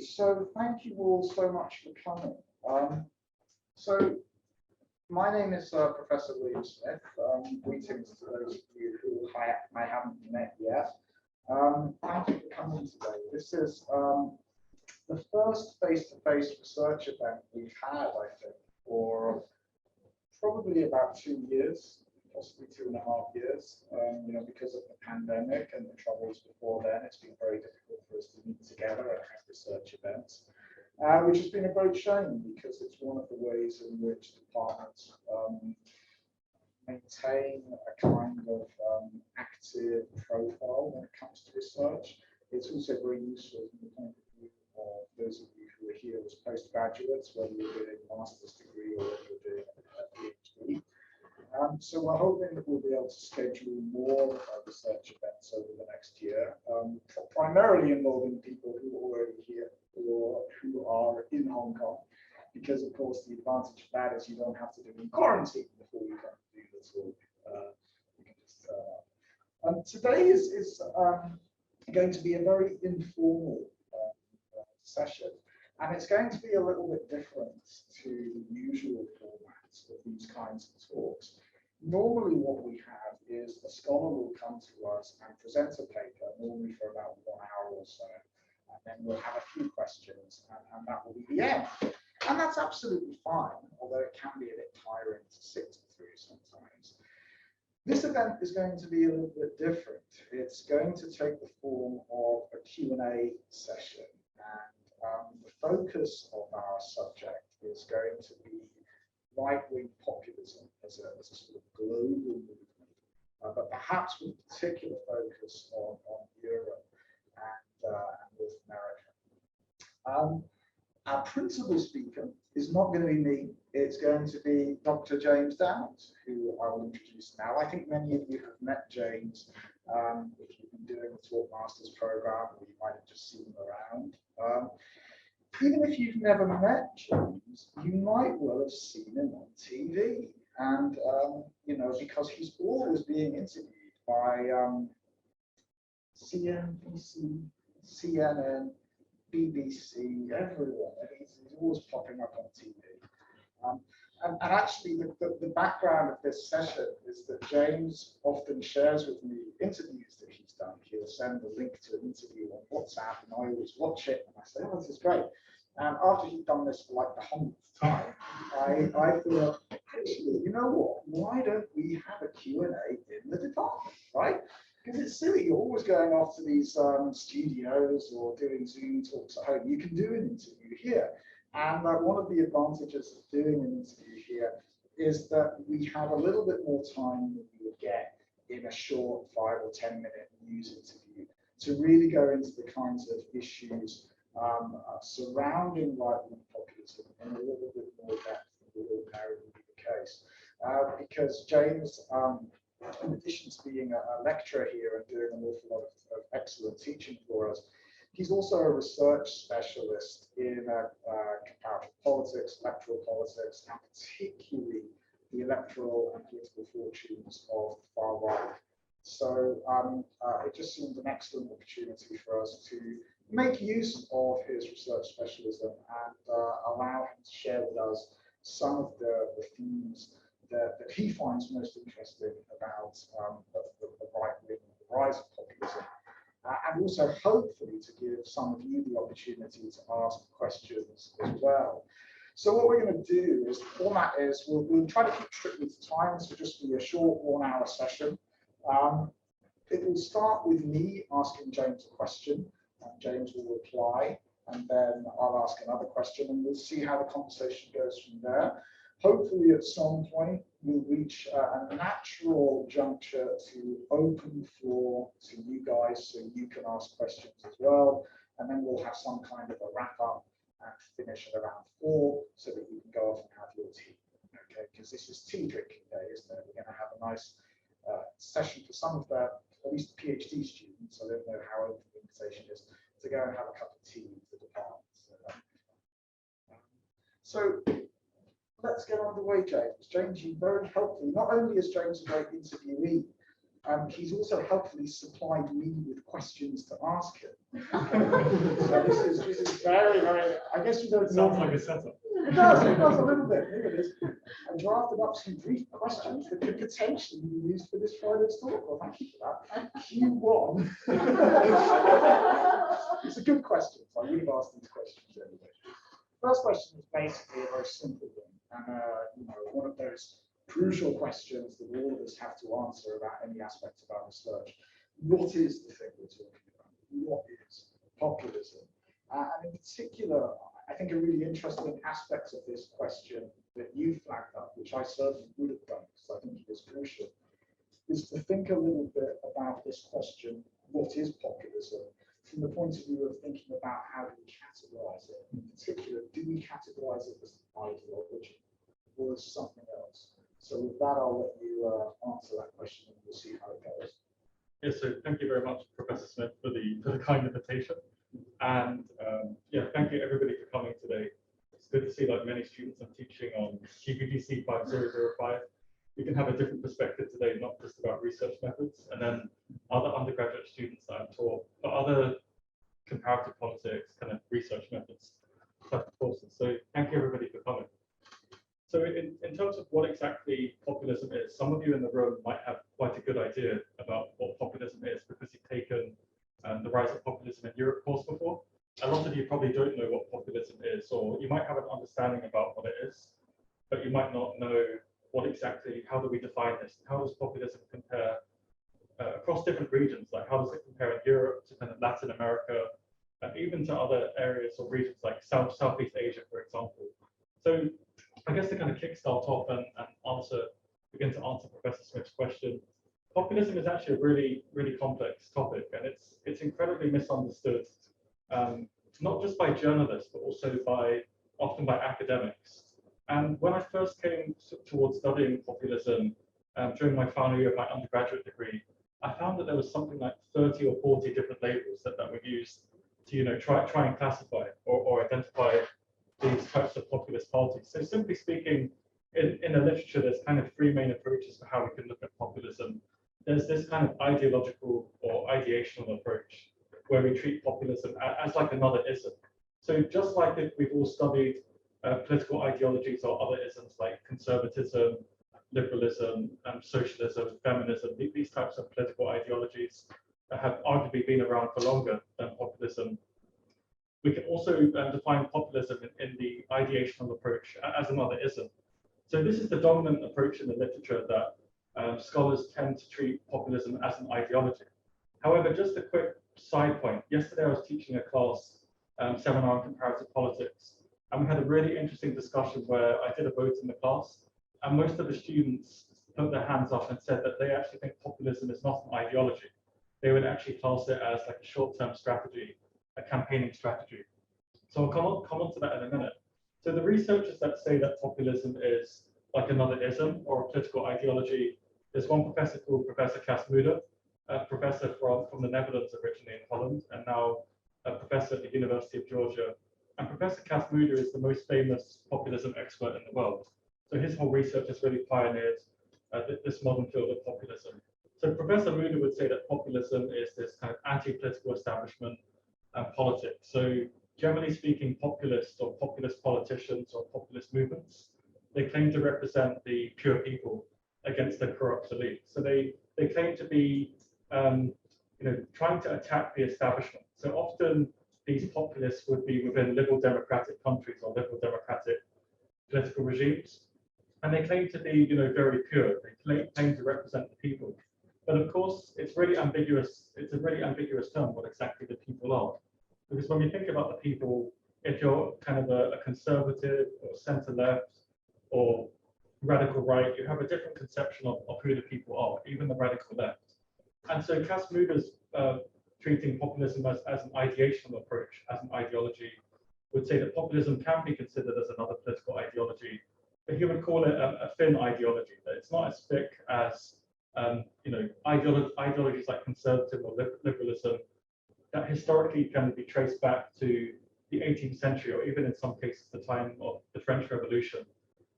So thank you all so much for coming. So my name is Professor William Smith. Greetings to those of you who I haven't met yet. Thank you for coming today. This is the first face-to-face research event we've had, I think, for probably about 2 years, possibly 2.5 years. Because of the pandemic and the troubles before then, it's been very difficult for us to meet together and have research events, which has been a great shame because it's one of the ways in which departments maintain a kind of active profile when it comes to research. It's also very useful from the point of view of those of you who are here as postgraduates, whether you're doing a master's degree or whether you're doing a PhD. So we're hoping that we'll be able to schedule more research events over the next year, primarily involving people who are already here or who are in Hong Kong, because of course the advantage of that is you don't have to do any quarantine before you come to do this work. You can just today is going to be a very informal session, and it's going to be a little bit different to the usual formats of these kinds of talks. Normally what we have is a scholar will come to us and present a paper, normally for about 1 hour or so, and then we'll have a few questions, and that will be the end. And that's absolutely fine, although it can be a bit tiring to sit through sometimes. This event is going to be a little bit different. It's going to take the form of a Q&A session, and the focus of our subject is going to be right-wing populism as a sort of global movement, but perhaps with particular focus on Europe and North America. Our principal speaker is not going to be me. It's going to be Dr. James Downs, who I will introduce now. I think many of you have met James if you've been doing the Talk Masters program, or you might have just seen him around. Even if you've never met James, you might well have seen him on TV, and because he's always being interviewed by CNBC, CNN, BBC, everyone. He's always popping up on TV. And actually, the background of this session is that James often shares with me interviews that he's done. He'll send a link to an interview on WhatsApp, and I always watch it, and I say, oh, this is great. And after he'd done this for like the 100th time, I thought, actually, you know what? Why don't we have a Q&A in the department, right? Because it's silly, you're always going off to these studios or doing Zoom talks at home. You can do an interview here. And one of the advantages of doing an interview here is that we have a little bit more time than you would get in a short 5 or 10 minute news interview to really go into the kinds of issues surrounding right-wing populism in a little bit more depth than would ordinarily be the case. Because James, in addition to being a lecturer here and doing an awful lot of excellent teaching for us, he's also a research specialist in comparative politics, electoral politics, and particularly the electoral and political fortunes of the far right. So it just seemed an excellent opportunity for us to make use of his research specialism and allow him to share with us some of the themes that he finds most interesting about the right wing, the rise of populism, and also hopefully to give some of you the opportunity to ask questions as well. So what we're going to do is, the format is, we'll try to keep strictly to time, so just be a short 1 hour session. It will start with me asking James a question, and James will reply, and then I'll ask another question, and we'll see how the conversation goes from there. Hopefully at some point we'll reach a natural juncture to open the floor to you guys so you can ask questions as well, and then we'll have some kind of a wrap up and finish at around 4 so that you can go off and have your tea. Okay, because this is tea drinking day, isn't it? We're going to have a nice session for some of the, at least PhD students, I don't know how open the invitation is, to go and have a cup of tea with the department. So let's get underway, James. James, you're very helpful. Not only is James a great interviewee, He's also helpfully supplied me with questions to ask him. So this is very, very, I guess you don't Sounds like a setup. It does a little bit. Here it is. I drafted up some brief questions that could potentially be used for this Friday's talk. Well, thank you for that. Q1. It's a good question. So I would have asked these questions anyway. First question is basically a very simple one, and one of those crucial questions that all of us have to answer about any aspect of our research. What is the thing we're talking about? What is populism? And in particular, I think a really interesting aspect of this question that you flagged up, which I certainly would have done because I think it is crucial, is to think a little bit about this question, what is populism, from the point of view of thinking about how do we categorize it. In particular, do we categorize it as ideology or as something else? So with that, I'll let you answer that question and we'll see how it goes. Yes, so thank you very much, Professor Smith, for the kind invitation. And thank you everybody for coming today. It's good to see that many students I'm teaching on GPGC 5005. We can have a different perspective today, not just about research methods, and then other undergraduate students that I've taught, but other comparative politics kind of research methods type of courses. So thank you everybody for coming. So in terms of what exactly populism is, some of you in the room might have quite a good idea about what populism is because you've taken the Rise of Populism in Europe course before. A lot of you probably don't know what populism is, or you might have an understanding about what it is, but you might not know what exactly, how do we define this? How does populism compare across different regions? Like how does it compare in Europe to kind of Latin America, and even to other areas or regions like Southeast Asia, for example? So I guess to kind of kickstart off and begin to answer Professor Smith's question, populism is actually a really, really complex topic, and it's incredibly misunderstood, not just by journalists, but also often by academics. And when I first came towards studying populism during my final year of my undergraduate degree, I found that there was something like 30 or 40 different labels that were used to try and classify or identify these types of populist parties. So simply speaking, in the literature, there's kind of three main approaches for how we can look at populism. There's this kind of ideological or ideational approach where we treat populism as like another ism. So just like if we've all studied political ideologies or other isms like conservatism, liberalism, socialism, feminism, these types of political ideologies that have arguably been around for longer than populism. We can also define populism in the ideational approach as another ism. So this is the dominant approach in the literature that scholars tend to treat populism as an ideology. However, just a quick side point. Yesterday I was teaching a class seminar on comparative politics, and we had a really interesting discussion where I did a vote in the class, and most of the students put their hands up and said that they actually think populism is not an ideology. They would actually class it as like a short-term strategy, a campaigning strategy. So I'll come on to that in a minute. So the researchers that say that populism is like another ism or a political ideology, there's one professor called Professor Kasmuda, a professor from the Netherlands originally in Holland, and now a professor at the University of Georgia. And Professor Kasmuda is the most famous populism expert in the world. So his whole research has really pioneered this modern field of populism. So Professor Muda would say that populism is this kind of anti-political establishment politics. So generally speaking, populists or populist politicians or populist movements, they claim to represent the pure people against the corrupt elite. So they claim to be trying to attack the establishment. So often these populists would be within liberal democratic countries or liberal democratic political regimes, and they claim to be very pure. They claim to represent the people. But of course, it's really ambiguous. It's a really ambiguous term what exactly the people are. Because when we think about the people, if you're kind of a conservative or center left or radical right, you have a different conception of who the people are, even the radical left. And so Kasmuda's treating populism as an ideational approach, as an ideology, would say that populism can be considered as another political ideology, but he would call it a thin ideology, that it's not as thick as ideologies like conservatism or liberalism that historically can be traced back to the 18th century, or even in some cases the time of the French Revolution,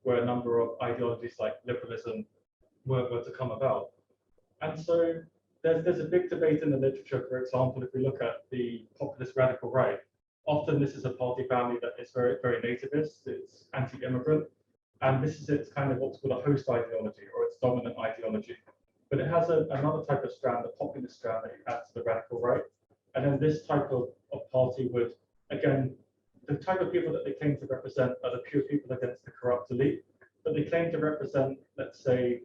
where a number of ideologies like liberalism were to come about. And so there's a big debate in the literature, for example, if we look at the populist radical right, often this is a party family that is very, very nativist, it's anti-immigrant, and this is its kind of what's called a host ideology or its dominant ideology. But it has another type of strand, the populist strand that you add to the radical right. And then this type of party would, again, the type of people that they claim to represent are the pure people against the corrupt elite, but they claim to represent, let's say,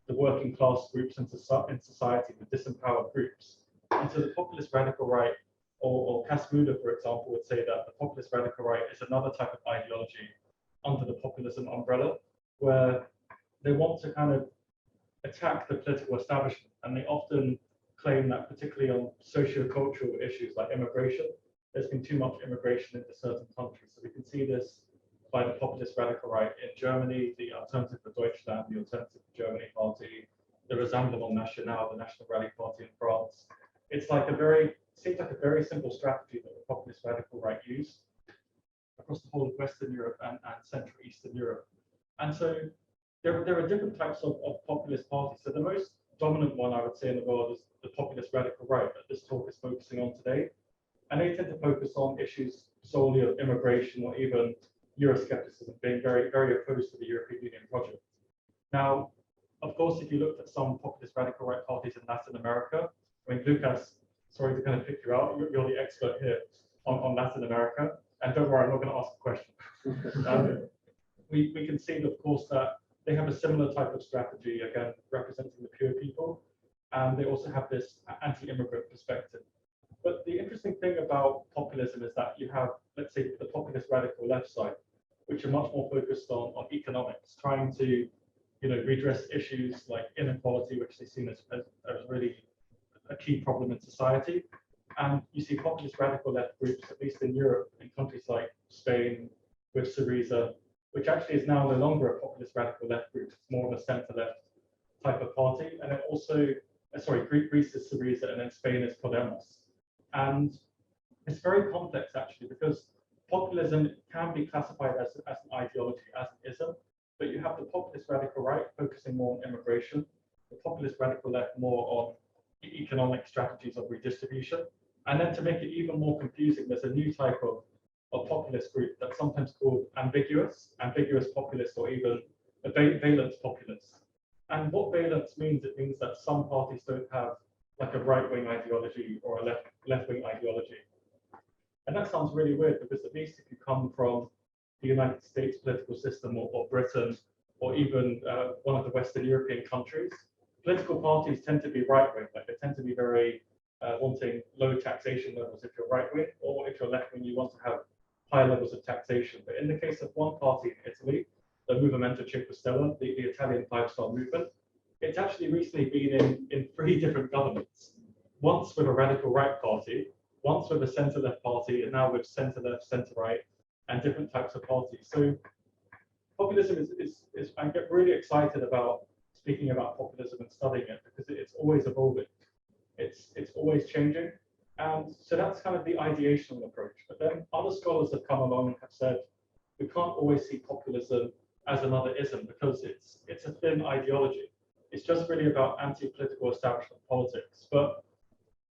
the working class groups in society, the disempowered groups. And so the populist radical right, or Kasmuda, for example, would say that the populist radical right is another type of ideology under the populism umbrella, where they want to kind of attack the political establishment, and they often claim that particularly on socio-cultural issues like immigration, there's been too much immigration into certain countries. So we can see this by the populist radical right in Germany, the Alternative for Deutschland, the Alternative for Germany party, the Rassemblement National, the National Rally Party in France. It's like seems like a very simple strategy that the populist radical right use across the whole of Western Europe and Central Eastern Europe. And so there are different types of populist parties. So the most dominant one I would say in the world is the populist radical right that this talk is focusing on today. And they tend to focus on issues solely of immigration or even Euroscepticism, being very, very opposed to the European Union project. Now, of course, if you looked at some populist radical right parties in Latin America, I mean, Lucas, sorry to kind of pick you out, you're the expert here on Latin America. And don't worry, I'm not going to ask a question. We can see, of course, that they have a similar type of strategy, again, representing the pure people. And they also have this anti-immigrant perspective. But the interesting thing about populism is that you have, let's say, the populist radical left side, which are much more focused on economics, trying to, redress issues like inequality, which they see as really a key problem in society. And you see populist radical left groups, at least in Europe, in countries like Spain, with Syriza, which actually is now no longer a populist radical left group. It's more of a centre-left type of party. And then also, Greece is Syriza, and then Spain is Podemos. And it's very complex, actually, because populism can be classified as an ideology, as an ism, but you have the populist radical right focusing more on immigration, the populist radical left more on economic strategies of redistribution. And then to make it even more confusing, there's a new type of populist group that's sometimes called ambiguous populist, or even a valence populist. And what valence means, it means that some parties don't have like a right-wing ideology or a left-wing ideology. And that sounds really weird, because at least if you come from the United States political system, or Britain, or even one of the Western European countries, political parties tend to be right-wing. Like, they tend to be very wanting low taxation levels if you're right-wing, or if you're left-wing, you want to have high levels of taxation. But in the case of one party in Italy, the Movimento 5 Stelle, the Italian five-star movement, it's actually recently been in 3 different governments, once with a radical right party, once with a centre-left party, and now with centre-left, centre-right, and different types of parties. So populism is I get really excited about speaking about populism and studying it, because it's always evolving. It's always changing. And so that's kind of the ideational approach. But then other scholars have come along and have said, we can't always see populism as another ism, because it's a thin ideology. It's just really about anti-political establishment politics. But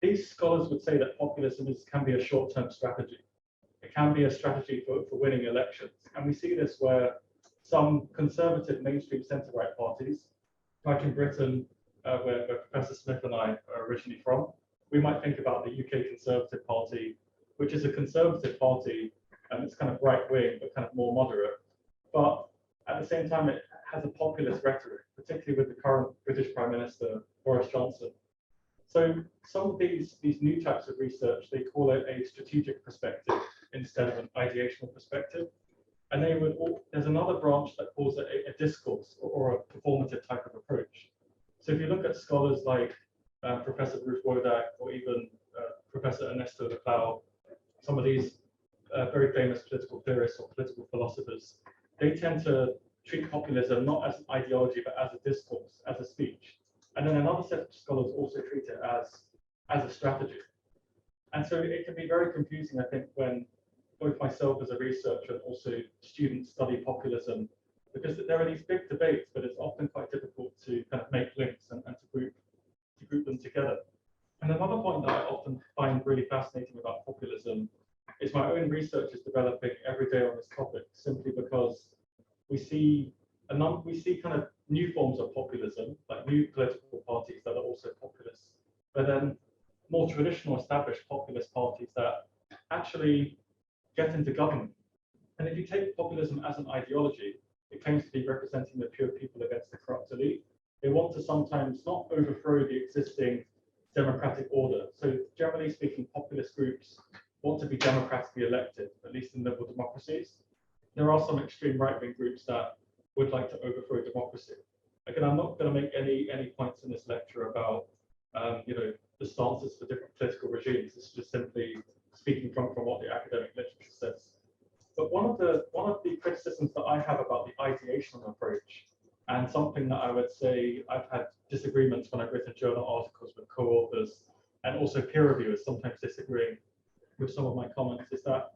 these scholars would say that populism can be a short-term strategy. It can be a strategy for winning elections. And we see this where some conservative mainstream centre-right parties, like in Britain, where Professor Smith and I are originally from, we might think about the UK Conservative Party, which is a conservative party, and it's kind of right-wing, but kind of more moderate. But at the same time, it has a populist rhetoric, particularly with the current British Prime Minister, Boris Johnson. So some of these new types of research, they call it a strategic perspective instead of an ideational perspective. And there's another branch that calls it a discourse, or a performative type of approach. So if you look at scholars like Professor Ruth Wodak, or even Professor Ernesto Laclau, some of these very famous political theorists or political philosophers, they tend to treat populism not as an ideology, but as a discourse, as a speech. And then another set of scholars also treat it as a strategy. And so it can be very confusing, I think, when both myself as a researcher and also students study populism, because there are these big debates, but it's often quite difficult to kind of make links and to to group them together. And another point that I often find really fascinating about populism is my own research is developing every day on this topic, simply because we see kind of new forms of populism, like new political parties that are also populist, but then more traditional established populist parties that actually get into government. And if you take populism as an ideology, it claims to be representing the pure people against the corrupt elite. They want to sometimes not overthrow the existing democratic order. So generally speaking, populist groups want to be democratically elected, at least in liberal democracies. There are some extreme right-wing groups that would like to overthrow democracy. Again, I'm not going to make any points in this lecture about the stances for different political regimes. It's just simply speaking from what the academic literature says. But one of the criticisms that I have about the ideational approach, and something that I would say I've had disagreements when I've written journal articles with co-authors and also peer reviewers sometimes disagreeing with some of my comments, is that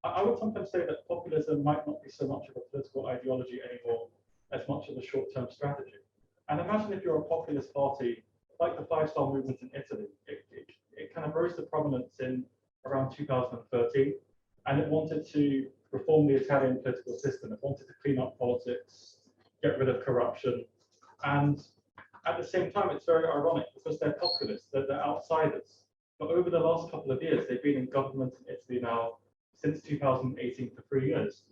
I would sometimes say that populism might not be so much of a political ideology anymore as much of a short-term strategy. And imagine if you're a populist party, like the Five Star Movement in Italy, it kind of rose to prominence in around 2013, and it wanted to reform the Italian political system. It wanted to clean up politics, get rid of corruption, and at the same time, it's very ironic because they're populists, they're outsiders. But over the last couple of years, they've been in government in Italy now since 2018 for 3 years.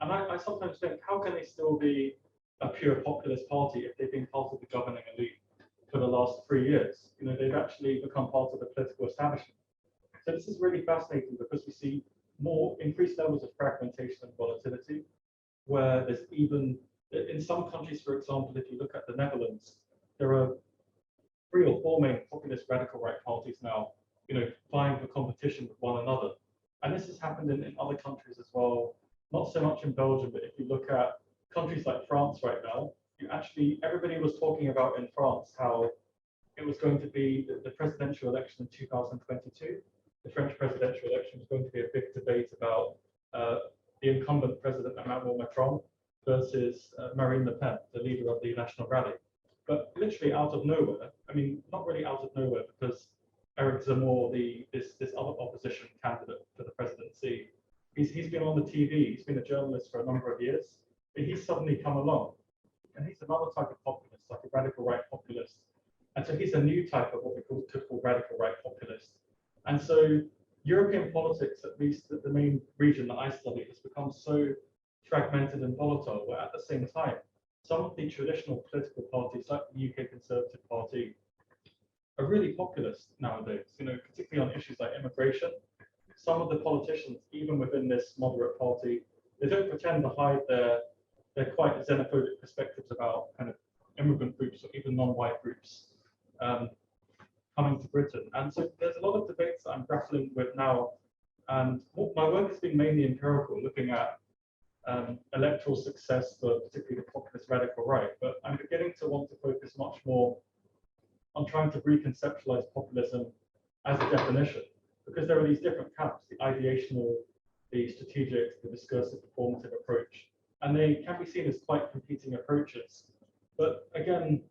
And I sometimes think, how can they still be a pure populist party if they've been part of the governing elite for the last 3 years? They've actually become part of the political establishment. So this is really fascinating because we see more increased levels of fragmentation and volatility, where there's even, in some countries, for example, if you look at the Netherlands, there are 3 or 4 main populist radical right parties now, vying for competition with one another. And this has happened in other countries as well, not so much in Belgium, but if you look at countries like France right now, everybody was talking about in France how it was going to be the presidential election in 2022. The French presidential election was going to be a big debate about the incumbent president Emmanuel Macron versus Marine Le Pen, the leader of the National Rally. But literally out of nowhere, I mean, not really out of nowhere, because Eric Zemmour, this other opposition candidate for the presidency, he's been on the TV, he's been a journalist for a number of years, but he's suddenly come along. And he's another type of populist, like a radical right populist. And so he's a new type of what we could call radical right populist. And so European politics, at least the main region that I study, has become so fragmented and volatile, where at the same time, some of the traditional political parties, like the UK Conservative Party, are really populist nowadays, particularly on issues like immigration. Some of the politicians, even within this moderate party, they don't pretend to hide their quite xenophobic perspectives about kind of immigrant groups or even non-white groups coming to Britain. And so there's a lot of debates that I'm grappling with now. And my work has been mainly empirical, looking at electoral success for particularly the populist radical right. But I'm beginning to want to focus much more on trying to reconceptualize populism as a definition, because there are these different camps: the ideational, the strategic, the discursive, performative approach, and they can be seen as quite competing approaches. But again,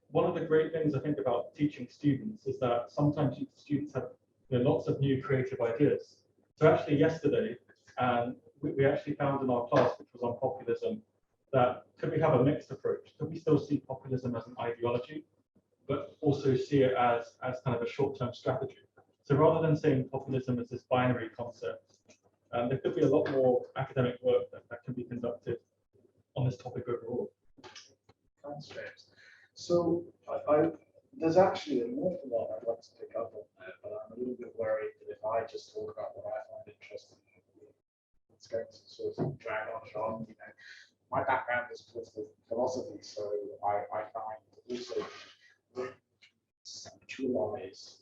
one of the great things I think about teaching students is that sometimes students have lots of new creative ideas. So actually yesterday, we actually found in our class, which was on populism, that could we have a mixed approach? Could we still see populism as an ideology, but also see it as kind of a short-term strategy? So rather than saying populism is this binary concept, there could be a lot more academic work that can be conducted on this topic overall. Thanks, James. So there's actually an awful lot I'd like to pick up on there, but I'm a little bit worried that if I just talk about what I find interesting, it's going to sort of drag on. My background is political philosophy, so I find also conceptualize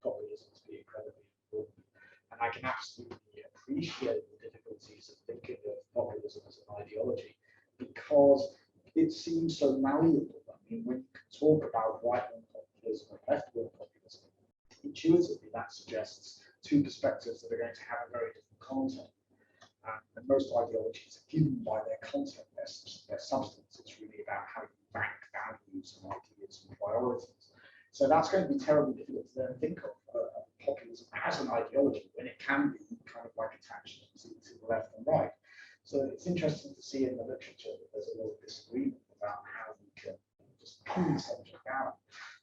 populism to be incredibly important, and I can absolutely appreciate the difficulties of thinking of populism as an ideology, because it seems so malleable. I mean, when you can talk about right-wing populism and left-wing populism, intuitively that suggests 2 perspectives that are going to have a very different content. And most ideologies are given by their content, their substance. It's really about how you rank values and ideas and priorities. So that's going to be terribly difficult to then think of populism as an ideology when it can be kind of like attached to the left and right. So it's interesting to see in the literature that there's a lot of disagreement about how we can just pin the subject down.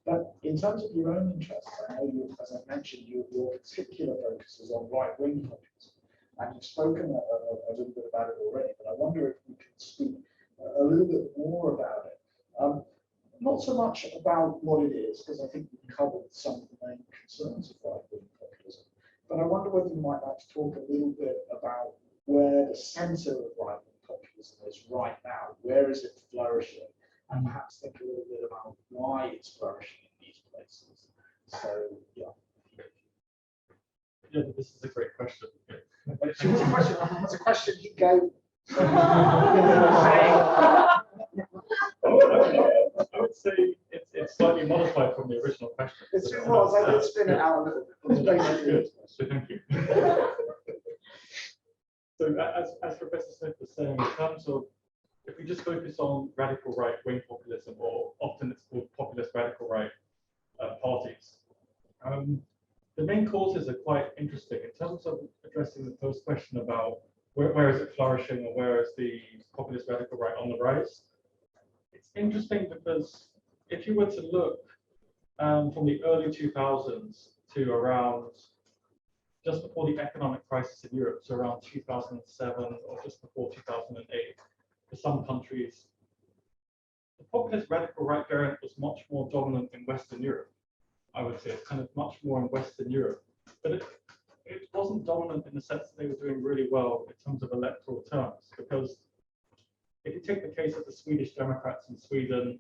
But in terms of your own interests, I know you, as I mentioned, your particular focus is on right-wing populism. And you've spoken a little bit about it already, but I wonder if we could speak a little bit more about it. Not so much about what it is, because I think we've covered some of the main concerns of right-wing populism, but I wonder whether you might like to talk a little bit about where the center of right-wing populism is right now. Where is it flourishing? And perhaps think a little bit about why it's flourishing in these places. So, yeah. Yeah, this is a great question. It's a question he gave. I would say it's slightly modified from the original question. It was. I did spin it out a little bit. Good. So thank you. So as Professor Smith was saying, in terms of if we just focus on radical right-wing populism, or often it's called populist radical right parties, the main causes are quite interesting in terms of addressing the first question about where is it flourishing or where is the populist radical right on the rise. It's interesting because if you were to look from the early 2000s to around just before the economic crisis in Europe, so around 2007 or just before 2008, for some countries, the populist radical right variant was much more dominant in Western Europe. I would say it's kind of much more in Western Europe, but it wasn't dominant in the sense that they were doing really well in terms of electoral terms, because if you take the case of the Swedish Democrats in Sweden,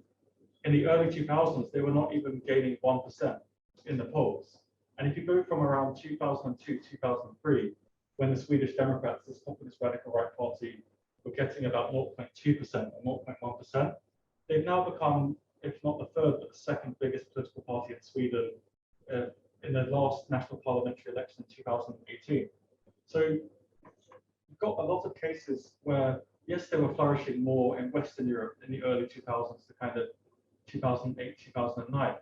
in the early 2000s, they were not even gaining 1% in the polls. And if you go from around 2002, 2003, when the Swedish Democrats, this populist radical right party, were getting about 0.2% or 0.1%, they've now become, if not the third, but the second biggest political party in Sweden in the last national parliamentary election in 2018. So you've got a lot of cases where, yes, they were flourishing more in Western Europe in the early 2000s to kind of 2008, 2009.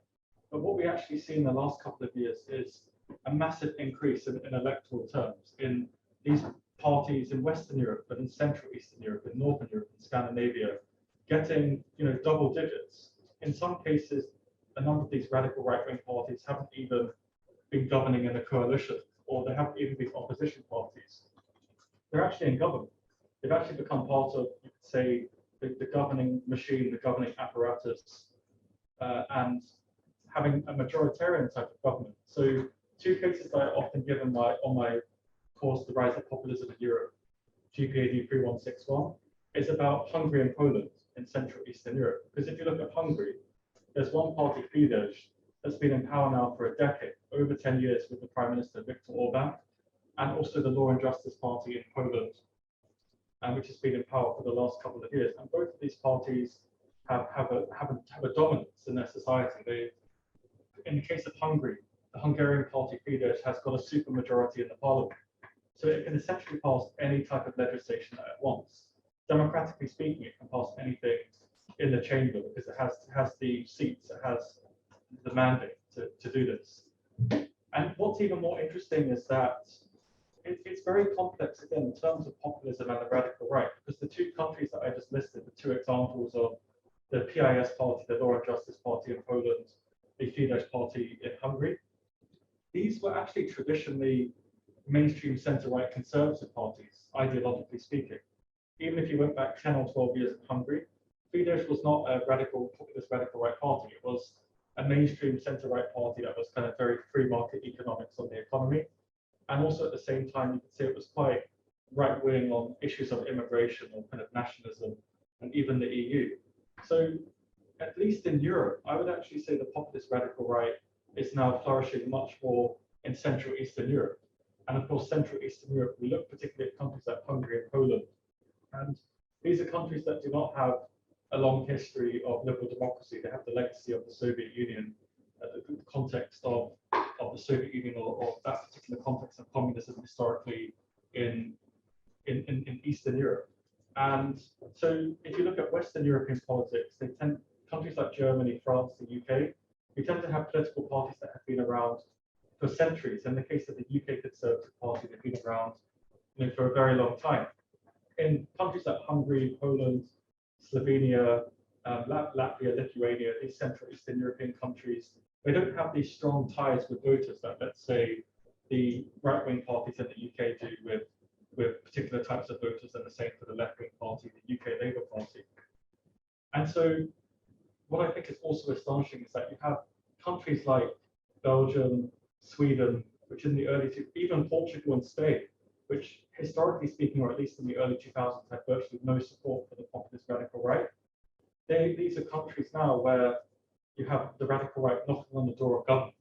But what we actually see in the last couple of years is a massive increase in electoral terms in these parties in Western Europe, but in Central Eastern Europe, in Northern Europe, in Scandinavia, getting double digits. In some cases, a number of these radical right-wing parties haven't even been governing in a coalition, or they haven't even been opposition parties. They're actually in government. They've actually become part of, you could say, the governing machine, the governing apparatus, and having a majoritarian type of government. So two cases that I often give on my course, The Rise of Populism in Europe, GPAD 3161, is about Hungary and Poland in Central Eastern Europe. Because if you look at Hungary, there's one party, Fidesz, that's been in power now for a decade, over 10 years, with the Prime Minister Viktor Orban, and also the Law and Justice Party in Poland, which has been in power for the last couple of years. And both of these parties have a dominance in their society. In the case of Hungary, the Hungarian party Fidesz has got a supermajority in the parliament. So it can essentially pass any type of legislation that it wants. Democratically speaking, it can pass anything in the chamber because it has the seats, it has the mandate to do this. And what's even more interesting is that it's very complex, again, in terms of populism and the radical right, because the two countries that I just listed, the two examples of the PIS party, the Law and Justice Party in Poland, the Fidesz party in Hungary, these were actually traditionally mainstream centre-right conservative parties, ideologically speaking. Even if you went back 10 or 12 years in Hungary, Fidesz was not a populist radical right party. It was a mainstream centre-right party that was kind of very free market economics on the economy. And also at the same time, you could say it was quite right-wing on issues of immigration or kind of nationalism and even the EU. So at least in Europe, I would actually say the populist radical right is now flourishing much more in Central Eastern Europe. And of course, Central Eastern Europe, we look particularly at countries like Hungary and Poland. And these are countries that do not have a long history of liberal democracy. They have the legacy of the Soviet Union, the context of the Soviet Union or that particular context of communism historically in Eastern Europe. And so if you look at Western European politics, they tend countries like Germany, France, the UK, we tend to have political parties that have been around for centuries. In the case of the UK Conservative Party, they've been around, for a very long time. In countries like Hungary, Poland, Slovenia, Latvia, Lithuania, these Central Eastern European countries, they don't have these strong ties with voters that, let's say, the right-wing parties in the UK do with particular types of voters, and the same for the left-wing party, the UK Labour Party. And so what I think is also astonishing is that you have countries like Belgium, Sweden, which in the early, even Portugal and Spain, which historically speaking, or at least in the early 2000s, had virtually no support for the populist radical right. These are countries now where you have the radical right knocking on the door of government.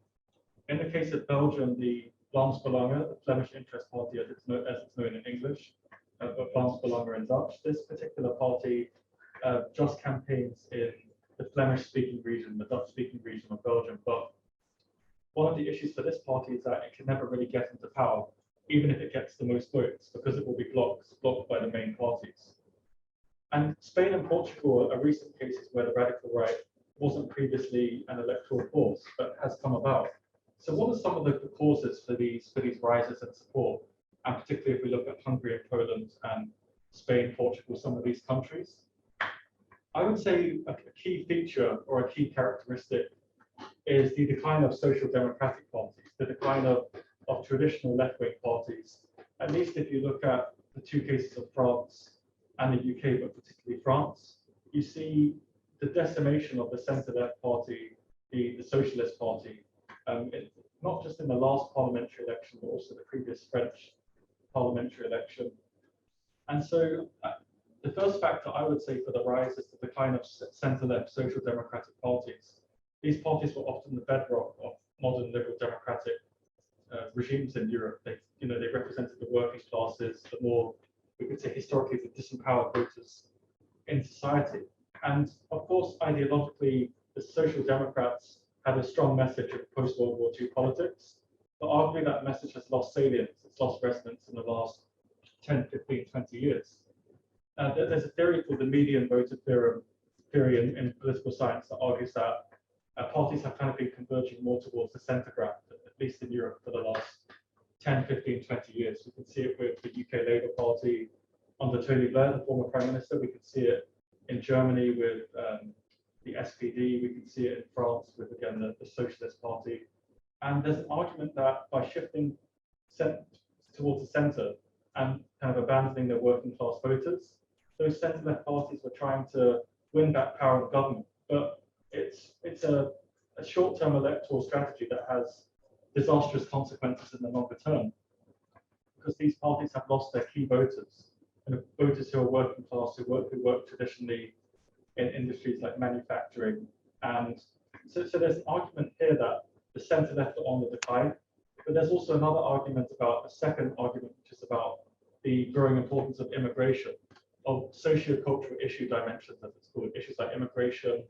In the case of Belgium, the Vlaams Belangen, the Flemish Interest Party, as it's known in English, but Vlaams Belangen in Dutch, this particular party just campaigns in the Flemish-speaking region, the Dutch-speaking region of Belgium. But one of the issues for this party is that it can never really get into power, even if it gets the most votes, because it will be blocked by the main parties. And Spain and Portugal are recent cases where the radical right wasn't previously an electoral force, but has come about. So what are some of the causes for these rises in support? And particularly if we look at Hungary and Poland and Spain, Portugal, some of these countries, I would say a key feature or a key characteristic is the decline of social democratic parties, the decline of traditional left-wing parties. At least if you look at the two cases of France and the UK, but particularly France, you see the decimation of the centre-left party, the Socialist Party, not just in the last parliamentary election, but also the previous French parliamentary election. And so the first factor I would say for the rise is the decline of centre-left social democratic parties. These parties were often the bedrock of modern liberal democratic regimes in Europe. They represented the working classes, the more, we could say historically, the disempowered voters in society. And of course, ideologically, the Social Democrats had a strong message of post-World War II politics, but arguably that message has lost salience, it's lost resonance in the last 10, 15, 20 years. There's a theory called the median voter theory in political science that argues that parties have kind of been converging more towards the centre ground, at least in Europe, for the last 10, 15, 20 years. We can see it with the UK Labour Party under Tony Blair, the former Prime Minister. We can see it in Germany with the SPD. We can see it in France with, again, the Socialist Party. And there's an argument that by shifting towards the centre and kind of abandoning their working class voters, those centre-left parties were trying to win back power of government. But it's a short-term electoral strategy that has disastrous consequences in the longer term, because these parties have lost their key voters, and voters who are working class, who work traditionally in industries like manufacturing. And so there's an argument here that the centre-left are on the decline, but there's also another argument about, a second argument, which is about the growing importance of immigration, of socio-cultural issue dimensions, as it's called, issues like immigration,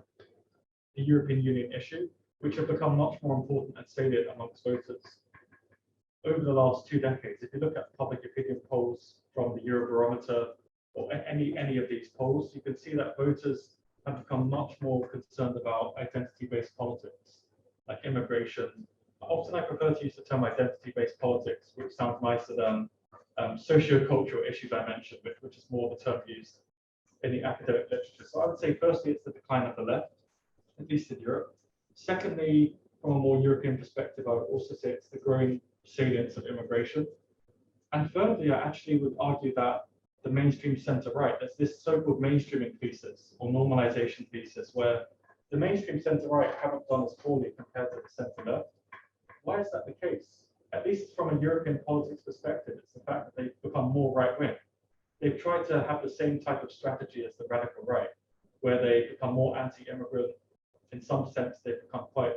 the European Union issue, which have become much more important and salient amongst voters over the last 2 decades. If you look at public opinion polls from the Eurobarometer or any of these polls, you can see that voters have become much more concerned about identity-based politics, like immigration. Often I prefer to use the term identity-based politics, which sounds nicer than socio-cultural issue dimension, which is more the term used in the academic literature. So I would say, firstly, it's the decline of the left, at least in Europe. Secondly, from a more European perspective, I would also say it's the growing salience of immigration. And thirdly, I actually would argue that the mainstream centre-right, there's this so-called mainstreaming thesis or normalization thesis, where the mainstream centre-right haven't done as poorly compared to the centre-left. Why is that the case? At least from a European politics perspective, it's the fact that they've become more right-wing. They've tried to have the same type of strategy as the radical right, where they become more anti-immigrant. In some sense, they've become quite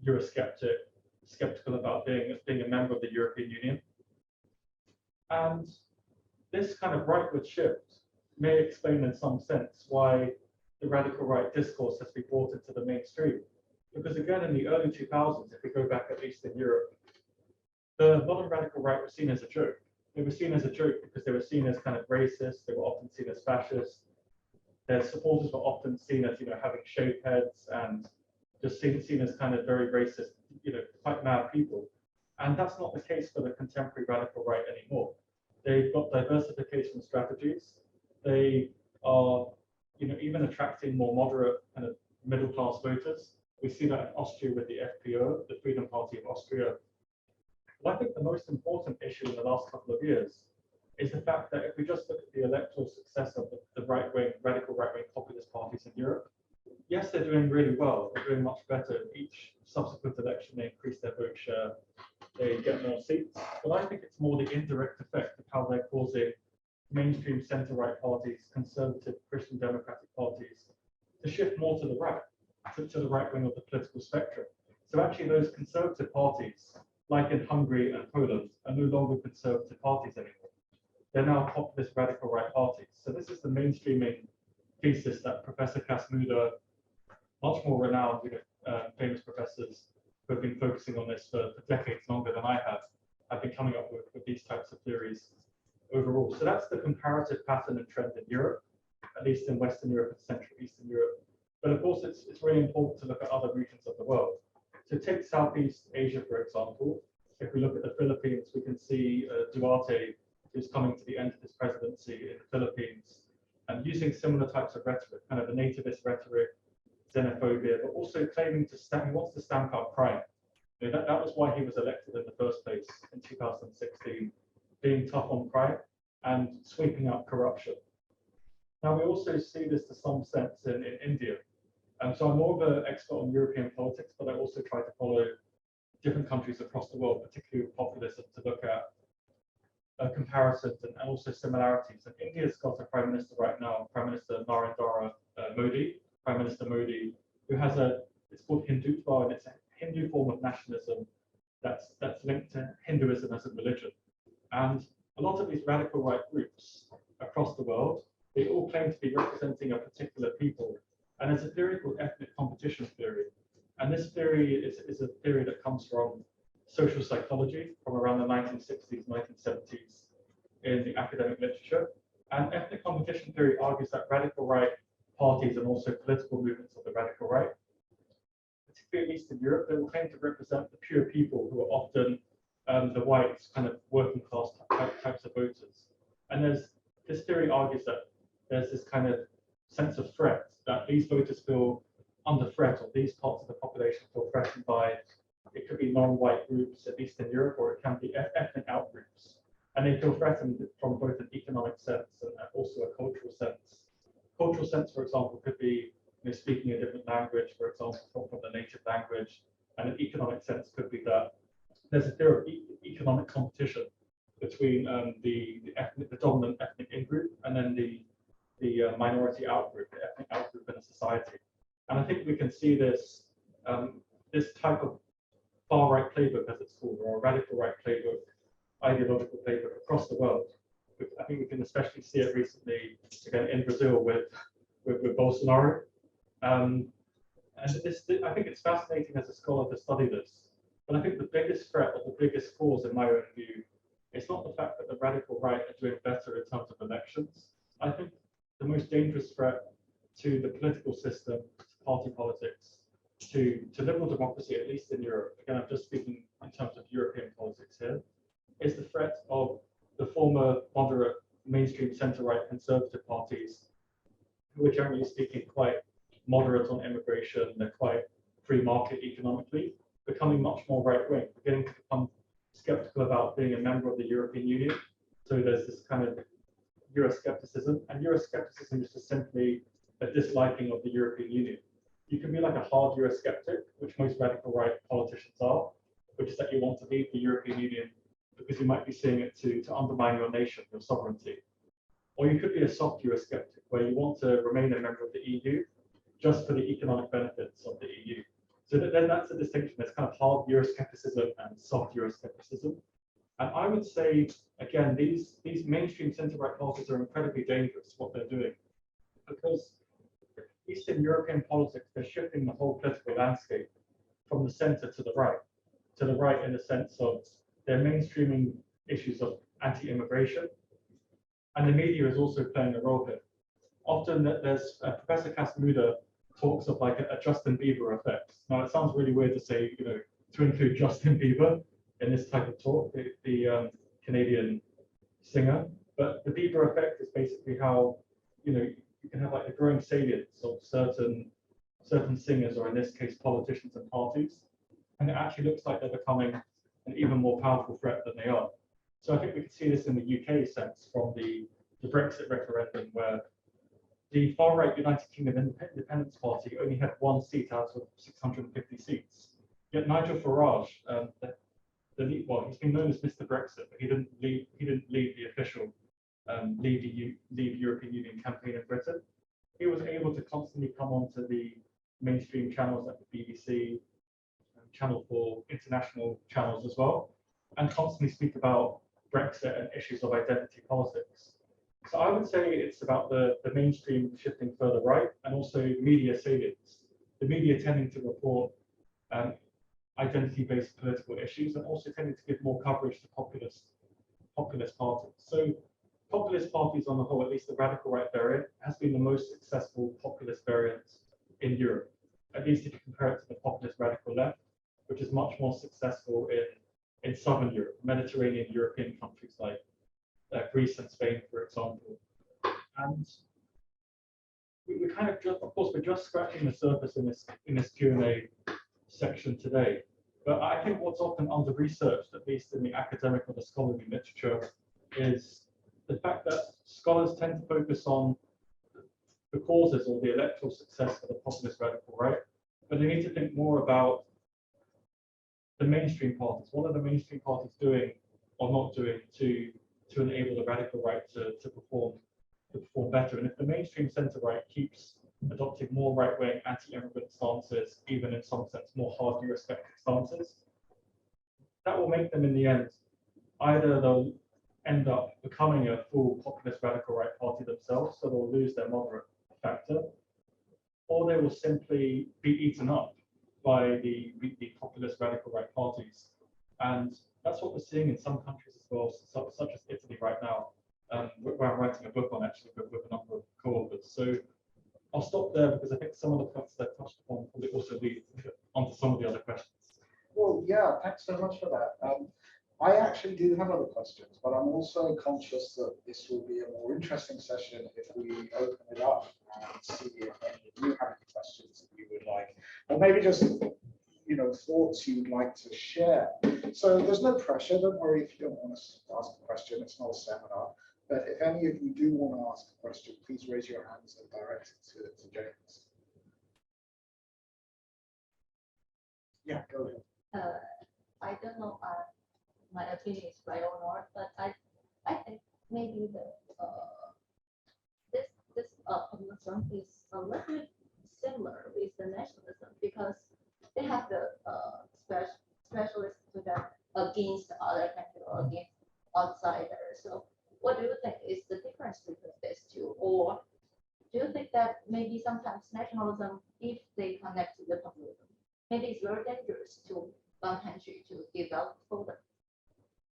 Eurosceptic, skeptical about being a member of the European Union. And this kind of rightward shift may explain in some sense why the radical right discourse has been brought into the mainstream. Because again, in the early 2000s, if we go back at least in Europe, the modern radical right was seen as a joke. They were seen as a joke because they were seen as kind of racist, they were often seen as fascist. their supporters were often seen as, having shaved heads and just seen as kind of very racist, quite mad people. And that's not the case for the contemporary radical right anymore. They've got diversification strategies. They are, even attracting more moderate kind of middle-class voters. We see that in Austria with the FPÖ, the Freedom Party of Austria. But I think the most important issue in the last couple of years is the fact that if we just look at the electoral success of the right-wing, radical right-wing populist parties in Europe, yes, they're doing really well. They're doing much better. Each subsequent election, they increase their vote share, they get more seats. But I think it's more the indirect effect of how they're causing mainstream centre-right parties, conservative Christian democratic parties, to shift more to the right, to the right wing of the political spectrum. So actually those conservative parties, like in Hungary and Poland, are no longer conservative parties anymore. They're now populist radical right parties. So this is the mainstreaming thesis that Professor Kasmuda, much more renowned, famous professors who have been focusing on this for decades longer than I have been coming up with these types of theories overall. So that's the comparative pattern and trend in Europe, at least in Western Europe and Central Eastern Europe. But of course, it's really important to look at other regions of the world. So take Southeast Asia, for example. If we look at the Philippines, we can see Duarte, who's coming to the end of his presidency in the Philippines, and using similar types of rhetoric, kind of the nativist rhetoric, xenophobia, but also claiming he wants to stamp out crime. That was why he was elected in the first place in 2016, being tough on crime and sweeping out corruption. Now, we also see this to some sense in India. So I'm more of an expert on European politics, but I also try to follow different countries across the world, particularly with populism, to look at comparisons and also similarities. And India's got a prime minister right now, Prime Minister Narendra Modi, Prime Minister Modi, who has it's called Hindutva, and it's a Hindu form of nationalism that's linked to Hinduism as a religion. And a lot of these radical right groups across the world, they all claim to be representing a particular people. And there's a theory called ethnic competition theory. And this theory is a theory that comes from social psychology from around the 1960s, 1970s in the academic literature. And ethnic competition theory argues that radical right parties and also political movements of the radical right, particularly at least in Europe, they will claim to represent the pure people who are often the white kind of working class types of voters. And this theory argues that there's this kind of sense of threat, that these voters feel under threat, or these parts of the population feel threatened by, it could be non-white groups, at least in Europe, or it can be ethnic outgroups. And they feel threatened from both an economic sense and also a cultural sense. Cultural sense, for example, could be speaking a different language, for example, from the native language. And an economic sense could be that there's a fear of economic competition between the dominant ethnic in-group and then the minority out-group, the ethnic out-group in a society. And I think we can see this this type of far-right playbook, as it's called, or a radical right playbook, ideological playbook across the world. I think we can especially see it recently, again, in Brazil with Bolsonaro. And I think it's fascinating as a scholar to study this. But I think the biggest threat, or the biggest cause, in my own view, is not the fact that the radical right are doing better in terms of elections. I think the most dangerous threat to the political system, to party politics, to liberal democracy, at least in Europe, again, I'm just speaking in terms of European politics here, is the threat of the former moderate mainstream centre-right conservative parties, who are generally speaking quite moderate on immigration, they're quite free market economically, becoming much more right-wing, beginning to become skeptical about being a member of the European Union. So there's this kind of Euroscepticism, and Euroscepticism is just simply a disliking of the European Union. You can be like a hard Eurosceptic, which most radical right politicians are, which is that you want to leave the European Union because you might be seeing it to undermine your nation, your sovereignty. Or you could be a soft Eurosceptic, where you want to remain a member of the EU just for the economic benefits of the EU. So then that's the distinction. There's kind of hard Euroscepticism and soft Euroscepticism. And I would say, again, these mainstream centre-right parties are incredibly dangerous, what they're doing, because Eastern European politics, they're shifting the whole political landscape from the centre to the right in the sense of they're mainstreaming issues of anti-immigration. And the media is also playing a role here. often that there's Professor Casmuda talks of like a Justin Bieber effect. Now it sounds really weird to say, to include Justin Bieber in this type of talk, the Canadian singer, but the Bieber effect is basically how, you can have like the growing salience of certain singers, or in this case, politicians and parties, and it actually looks like they're becoming an even more powerful threat than they are. So I think we could see this in the UK sense from the Brexit referendum, where the far-right United Kingdom Independence Party only had 1 seat out of 650 seats. Yet Nigel Farage, well, he's been known as Mr. Brexit, but he didn't lead the official leave European Union campaign in Britain. He was able to constantly come onto the mainstream channels like the BBC, Channel 4, international channels as well, and constantly speak about Brexit and issues of identity politics. So I would say it's about the mainstream shifting further right, and also media salience. The media tending to report identity-based political issues, and also tending to give more coverage to populist parties. So populist parties on the whole, at least the radical right variant, has been the most successful populist variant in Europe. At least if you compare it to the populist radical left, which is much more successful in Southern Europe, Mediterranean European countries like Greece and Spain, for example. And we kind of just, of course, we're just scratching the surface in this Q&A section today. But I think what's often under-researched, at least in the academic or the scholarly literature, is the fact that scholars tend to focus on the causes or the electoral success of the populist radical right, but they need to think more about the mainstream parties. What are the mainstream parties doing or not doing to enable the radical right to perform better? And if the mainstream centre right keeps adopting more right-wing anti-immigrant stances, even in some sense more hardly respected stances, that will make them in the end, either they'll end up becoming a full populist radical right party themselves, so they'll lose their moderate factor, or they will simply be eaten up by the populist radical right parties. And that's what we're seeing in some countries as well, such as Italy right now, where I'm writing a book on, actually, with a number of co-authors. So I'll stop there because I think some of the points that I touched upon probably also lead onto some of the other questions. Well, yeah, thanks so much for that. I actually do have other questions, but I'm also conscious that this will be a more interesting session if we open it up and see if any of you have any questions that you would like, or maybe just thoughts you'd like to share. So there's no pressure. Don't worry if you don't want to ask a question. It's not a seminar. But if any of you do want to ask a question, please raise your hands and direct it to James. Yeah, go ahead. I don't know my opinion is right or not, but I think maybe this populism is a little bit similar with the nationalism, because they have the specialists to that against other country or against outsiders. So what do you think is the difference between these two? Or do you think that maybe sometimes nationalism, if they connect to the populism, maybe it's very dangerous to one country to develop further?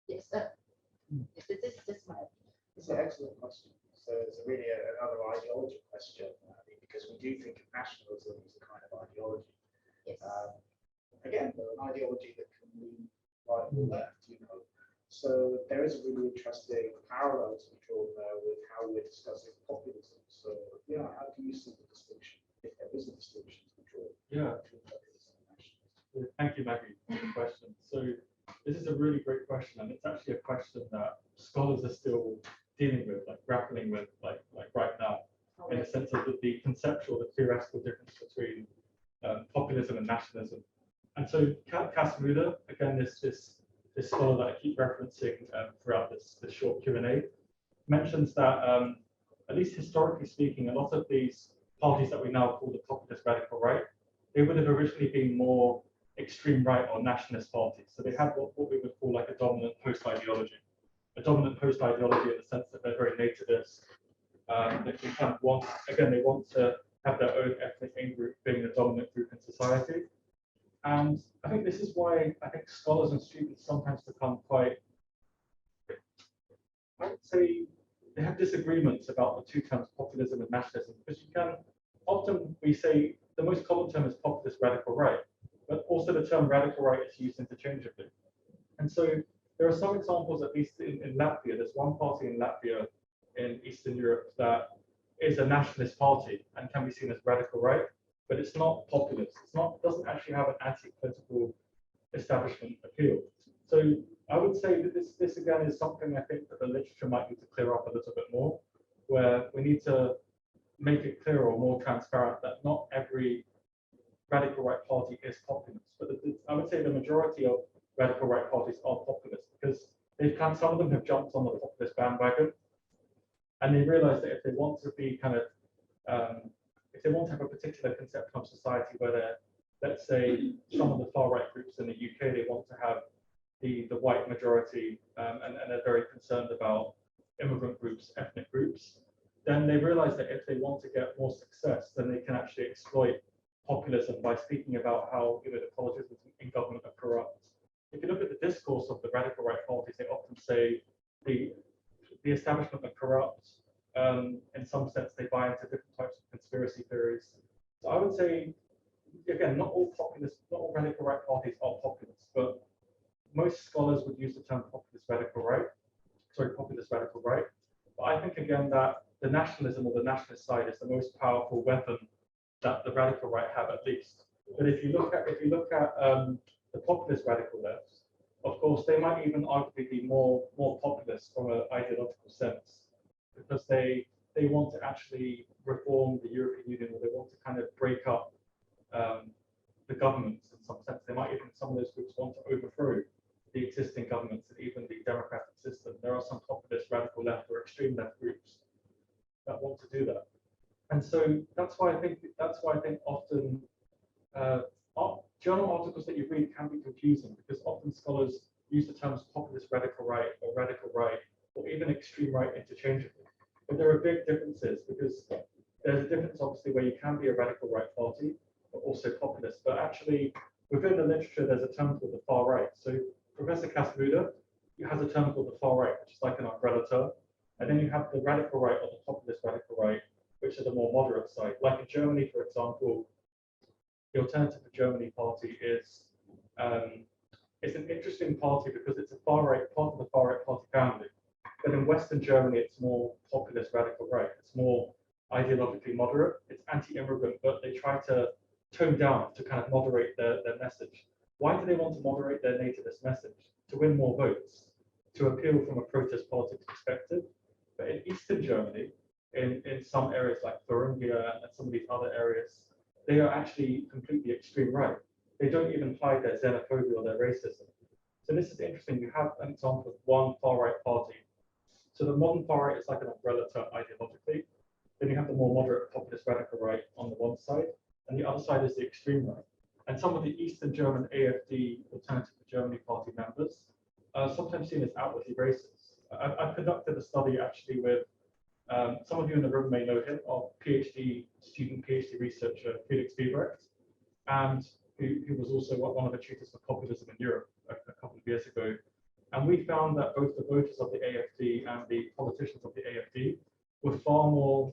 Yes, this is just my opinion. It's an excellent question. So it's really another ideology question, because we do think of nationalism as a kind of ideology. Yes. Again, an ideology that can lean right or left, So there is a really interesting parallel to be drawn there with how we're discussing populism. So yeah, how do you see the distinction, if there is a distinction to be drawn? Yeah. Between populism and nationalism? Thank you, Maggie, for the question. So this is a really great question, and it's actually a question that scholars are still dealing with, like grappling with, like right now, in the sense of the conceptual, the theoretical difference between populism and nationalism. And so Casmuda, again, this scholar that I keep referencing throughout this short Q&A, mentions that at least historically speaking, a lot of these parties that we now call the populist radical right, they would have originally been more extreme right or nationalist parties. So they had what we would call like a dominant post ideology. A dominant post ideology in the sense that they're very nativist. They kind of want, again, they want to have their own ethnic in-group being the dominant group in society. And I think this is why I think scholars and students sometimes become quite, I would say, they have disagreements about the two terms populism and nationalism, because you can often we say the most common term is populist radical right, but also the term radical right is used interchangeably. And so there are some examples, at least in Latvia. There's one party in Latvia in Eastern Europe that is a nationalist party and can be seen as radical right, but it's not populist. It's not, doesn't actually have an anti-political establishment appeal. So I would say that this again is something I think that the literature might need to clear up a little bit more, where we need to make it clearer or more transparent that not every radical right party is populist, but I would say the majority of radical right parties are populist, because some of them have jumped on the populist bandwagon, and they realize that if they want to be kind of if they want to have a particular conception of society where they're, let's say, some of the far right groups in the UK, they want to have the white majority, and they're very concerned about immigrant groups, ethnic groups, then they realize that if they want to get more success, then they can actually exploit populism by speaking about how the politicians in government are corrupt. If you look at the discourse of the radical right parties, they often say the establishment are corrupt. In some sense, they buy into different types of conspiracy theories. So I would say, again, not all radical right parties are populist, but most scholars would use the term populist radical right. But I think again that the nationalism or the nationalist side is the most powerful weapon that the radical right have, at least. But if you look at the populist radical left, of course, they might even arguably be more populist from an ideological sense, because they want to actually reform the European Union, or they want to kind of break up the governments in some sense. They might even, some of those groups want to overthrow the existing governments and even the democratic system. There are some populist radical left or extreme left groups that want to do that. And so that's why I think often journal articles that you read can be confusing, because often scholars use the terms populist radical right or even extreme right interchangeably. But there are big differences, because there's a difference obviously where you can be a radical right party but also populist. But actually within the literature there's a term called the far right. So Professor Kasmuda has a term called the far right, which is like an umbrella term. And then you have the radical right or the populist radical right, which are the more moderate side. Like in Germany, for example, the Alternative for Germany party is it's an interesting party because it's a far right part of the far right party family. But in Western Germany, it's more populist radical right. It's more ideologically moderate. It's anti-immigrant, but they try to tone down to kind of moderate their message. Why do they want to moderate their nativist message? To win more votes, to appeal from a protest politics perspective. But in Eastern Germany, in some areas like Thuringia and some of these other areas, they are actually completely extreme right. They don't even hide their xenophobia or their racism. So this is interesting. You have an example of one far right party. So the modern far right is like an umbrella term ideologically. Then you have the more moderate populist radical right on the one side, and the other side is the extreme right. And some of the Eastern German AfD, Alternative for Germany party members, are sometimes seen as outwardly racist. I've conducted a study actually with some of you in the room may know him, our PhD researcher, Felix Biebrecht, and who was also one of the tutors for populism in Europe a couple of years ago. And we found that both the voters of the AfD and the politicians of the AfD were far more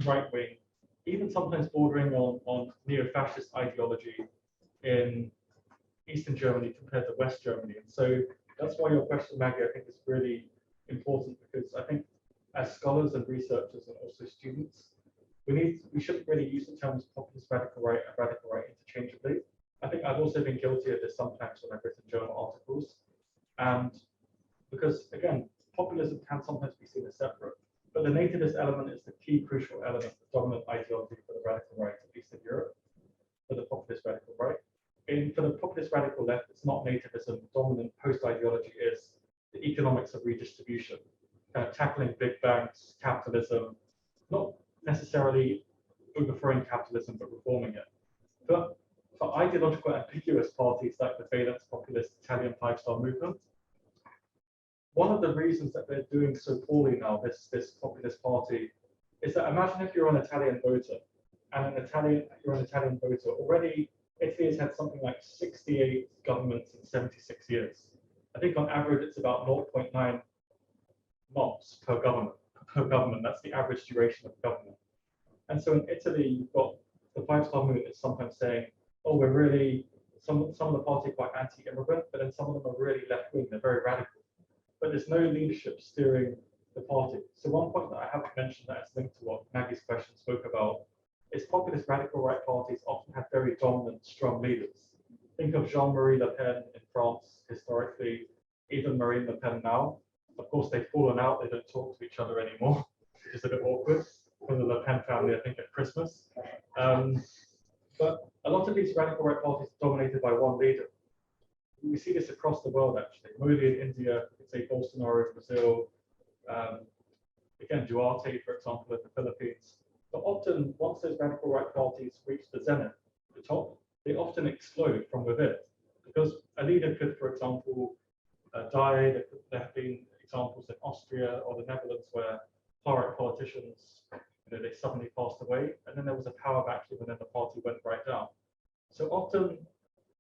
right-wing, even sometimes bordering on neo-fascist ideology in Eastern Germany compared to West Germany. And so that's why your question, Maggie, I think is really important, because I think as scholars and researchers and also students, we shouldn't really use the terms populist radical right and radical right interchangeably. I think I've also been guilty of this sometimes when I've written journal articles. And because again, populism can sometimes be seen as separate, but the nativist element is the key crucial element, the dominant ideology for the radical right, at least in Europe, for the populist radical right. For the populist radical left, it's not nativism. The dominant post ideology is the economics of redistribution, kind of tackling big banks, capitalism, not necessarily overthrowing capitalism, but reforming it. But for ideological ambiguous parties like the valence populist Italian five-star movement, one of the reasons that they're doing so poorly now, this populist party, is that imagine if you're an Italian voter, and you're an Italian voter. Already, Italy has had something like 68 governments in 76 years. I think on average, it's about 0.9 mobs per government. per government. That's the average duration of government. And so in Italy, you've got the five-star movement is sometimes saying, oh, we're really, some of the party are quite anti-immigrant, but then some of them are really left-wing, they're very radical. But there's no leadership steering the party. So one point that I haven't mentioned that is linked to what Maggie's question spoke about is populist radical right parties often have very dominant, strong leaders. Think of Jean-Marie Le Pen in France historically, even Marine Le Pen now. Of course, they've fallen out, they don't talk to each other anymore, which is a bit awkward for the Le Pen family, I think, at Christmas. But a lot of these radical right parties are dominated by one leader. We see this across the world, actually. Modi in India, you could say Bolsonaro in Brazil, again, Duarte, for example, in the Philippines. But often, once those radical right parties reach the zenith, the top, they often explode from within. Because a leader could, for example, die. There have been examples in Austria or the Netherlands where far-right politicians, they suddenly passed away, and then there was a power vacuum, and then the party went right down. So often,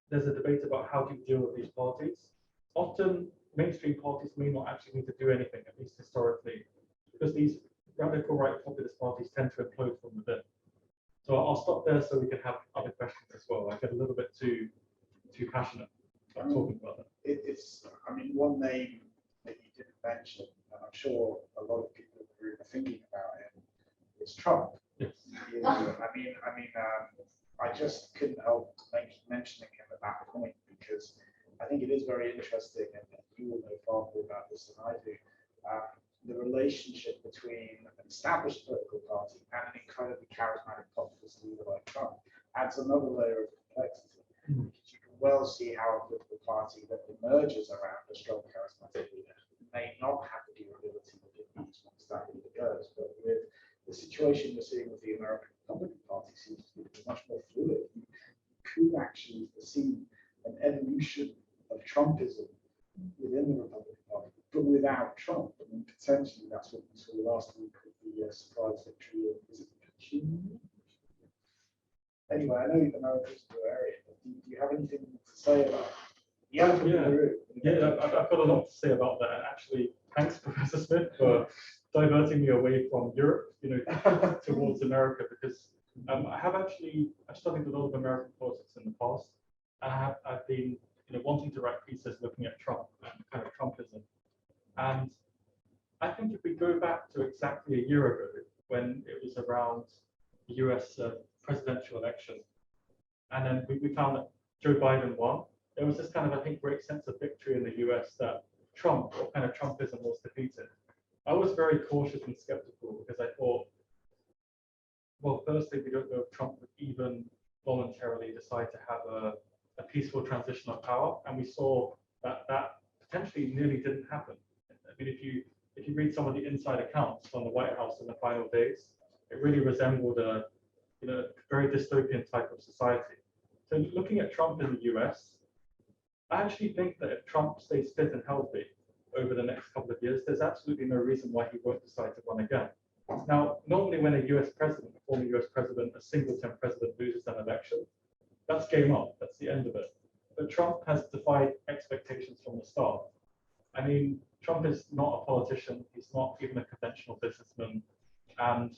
there's a debate about how do you deal with these parties. Often, mainstream parties may not actually need to do anything, at least historically, because these radical right populist parties tend to implode from within. So I'll stop there so we can have other questions as well. I get a little bit too passionate about talking about that. It's, I mean, one name that you didn't mention, and I'm sure a lot of people in the room are thinking about him, is Trump. Yes. You know, I just couldn't help mentioning him at that point because I think it is very interesting, and you will know far more about this than I do. The relationship between an established political party and an incredibly charismatic populist leader like Trump adds another layer of complexity. Because you can well see how a political party that emerges around a strong charismatic leader may not have the durability that it needs once that leader goes. But with the situation we're seeing with the American Republican Party seems to be much more fluid. You could actually see an evolution of Trumpism within the Republican Party, but without Trump. I mean, potentially that's what we saw last week with the surprise victory of, is it Virginia? Anyway, I know you've America's your area, but do you have anything to say about the elephant in the room? Yeah, I've got a lot to say about that. And actually, thanks, Professor Smith, for diverting me away from Europe, towards America, because I've studied a lot of American politics in the past. I've been wanting to write pieces looking at Trump and kind of Trumpism. And I think if we go back to exactly a year ago, when it was around the US presidential election, and then we found that Joe Biden won, there was this kind of, I think, great sense of victory in the US that Trump, or kind of Trumpism, was defeated. I was very cautious and skeptical because I thought, well, firstly, we don't know if Trump would even voluntarily decide to have a peaceful transition of power, and we saw that potentially nearly didn't happen. I mean, if you read some of the inside accounts from the White House in the final days, it really resembled a very dystopian type of society. So looking at Trump in the US, I actually think that if Trump stays fit and healthy over the next couple of years, there's absolutely no reason why he won't decide to run again. Now, normally when a US president, a former US president, a single-term president loses an election, that's game up, that's the end of it. But Trump has defied expectations from the start. I mean, Trump is not a politician, he's not even a conventional businessman. And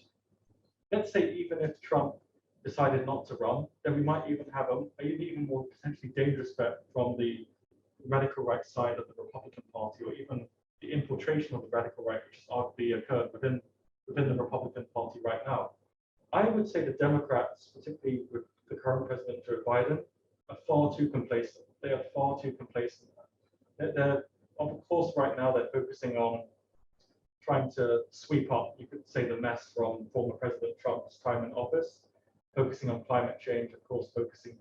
let's say even if Trump decided not to run, then we might even have an even more potentially dangerous threat from the radical right side of the Republican Party, or even the infiltration of the radical right, which has arguably occurred within the Republican Party right now. I would say the Democrats, particularly with the current president Joe Biden, are far too complacent. They are far too complacent. They're of course right now they're focusing on trying to sweep up, you could say, the mess from former President Trump's time in office, focusing on climate change, of course, focusing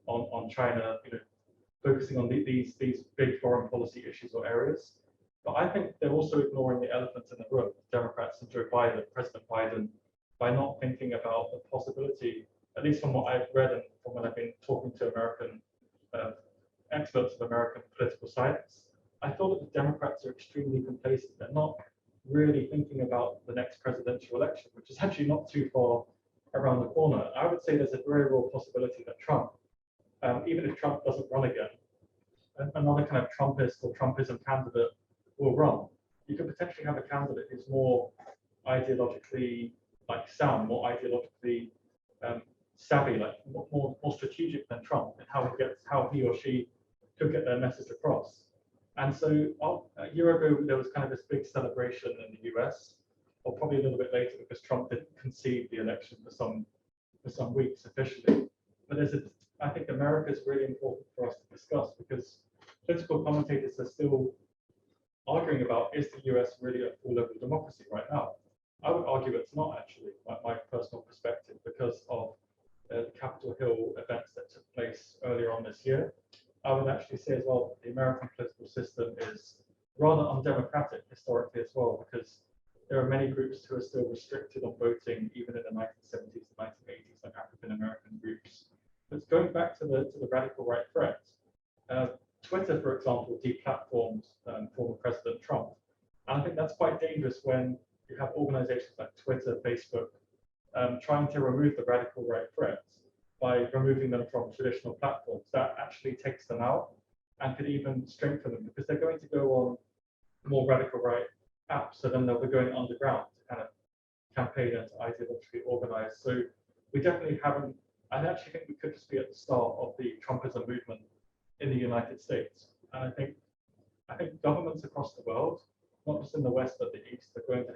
on China, focusing on these big foreign policy issues or areas. But I think they're also ignoring the elephant in the room, Democrats and Joe Biden, President Biden, by not thinking about the possibility, at least from what I've read and from when I've been talking to American experts of American political science, I thought that the Democrats are extremely complacent. They're not really thinking about the next presidential election, which is actually not too far around the corner. I would say there's a very real possibility that Trump, even if Trump doesn't run again, another kind of Trumpist or Trumpism candidate will run. You could potentially have a candidate who's more ideologically sound, more ideologically savvy, more strategic than Trump, and how he or she could get their message across. And so a year ago, there was kind of this big celebration in the US, or probably a little bit later because Trump didn't concede the election for some weeks officially. But I think America is really important for us to discuss because political commentators are still arguing about, is the US really a full level democracy right now? I would argue it's not actually, my personal perspective, because of the Capitol Hill events that took place earlier on this year. I would actually say as well, the American political system is rather undemocratic historically as well, because there are many groups who are still restricted on voting, even in the 1970s and 1980s, like African American groups. But going back to the radical right threat, Twitter, for example, deplatformed former President Trump. And I think that's quite dangerous when you have organizations like Twitter, Facebook, trying to remove the radical right threats by removing them from traditional platforms. That actually takes them out and could even strengthen them because they're going to go on more radical right apps. So then they'll be going underground to kind of campaign and to ideologically organize. So we definitely haven't, I actually think we could just be at the start of the Trumpism movement in the United States. And I think governments across the world, not just in the West but the East, are going to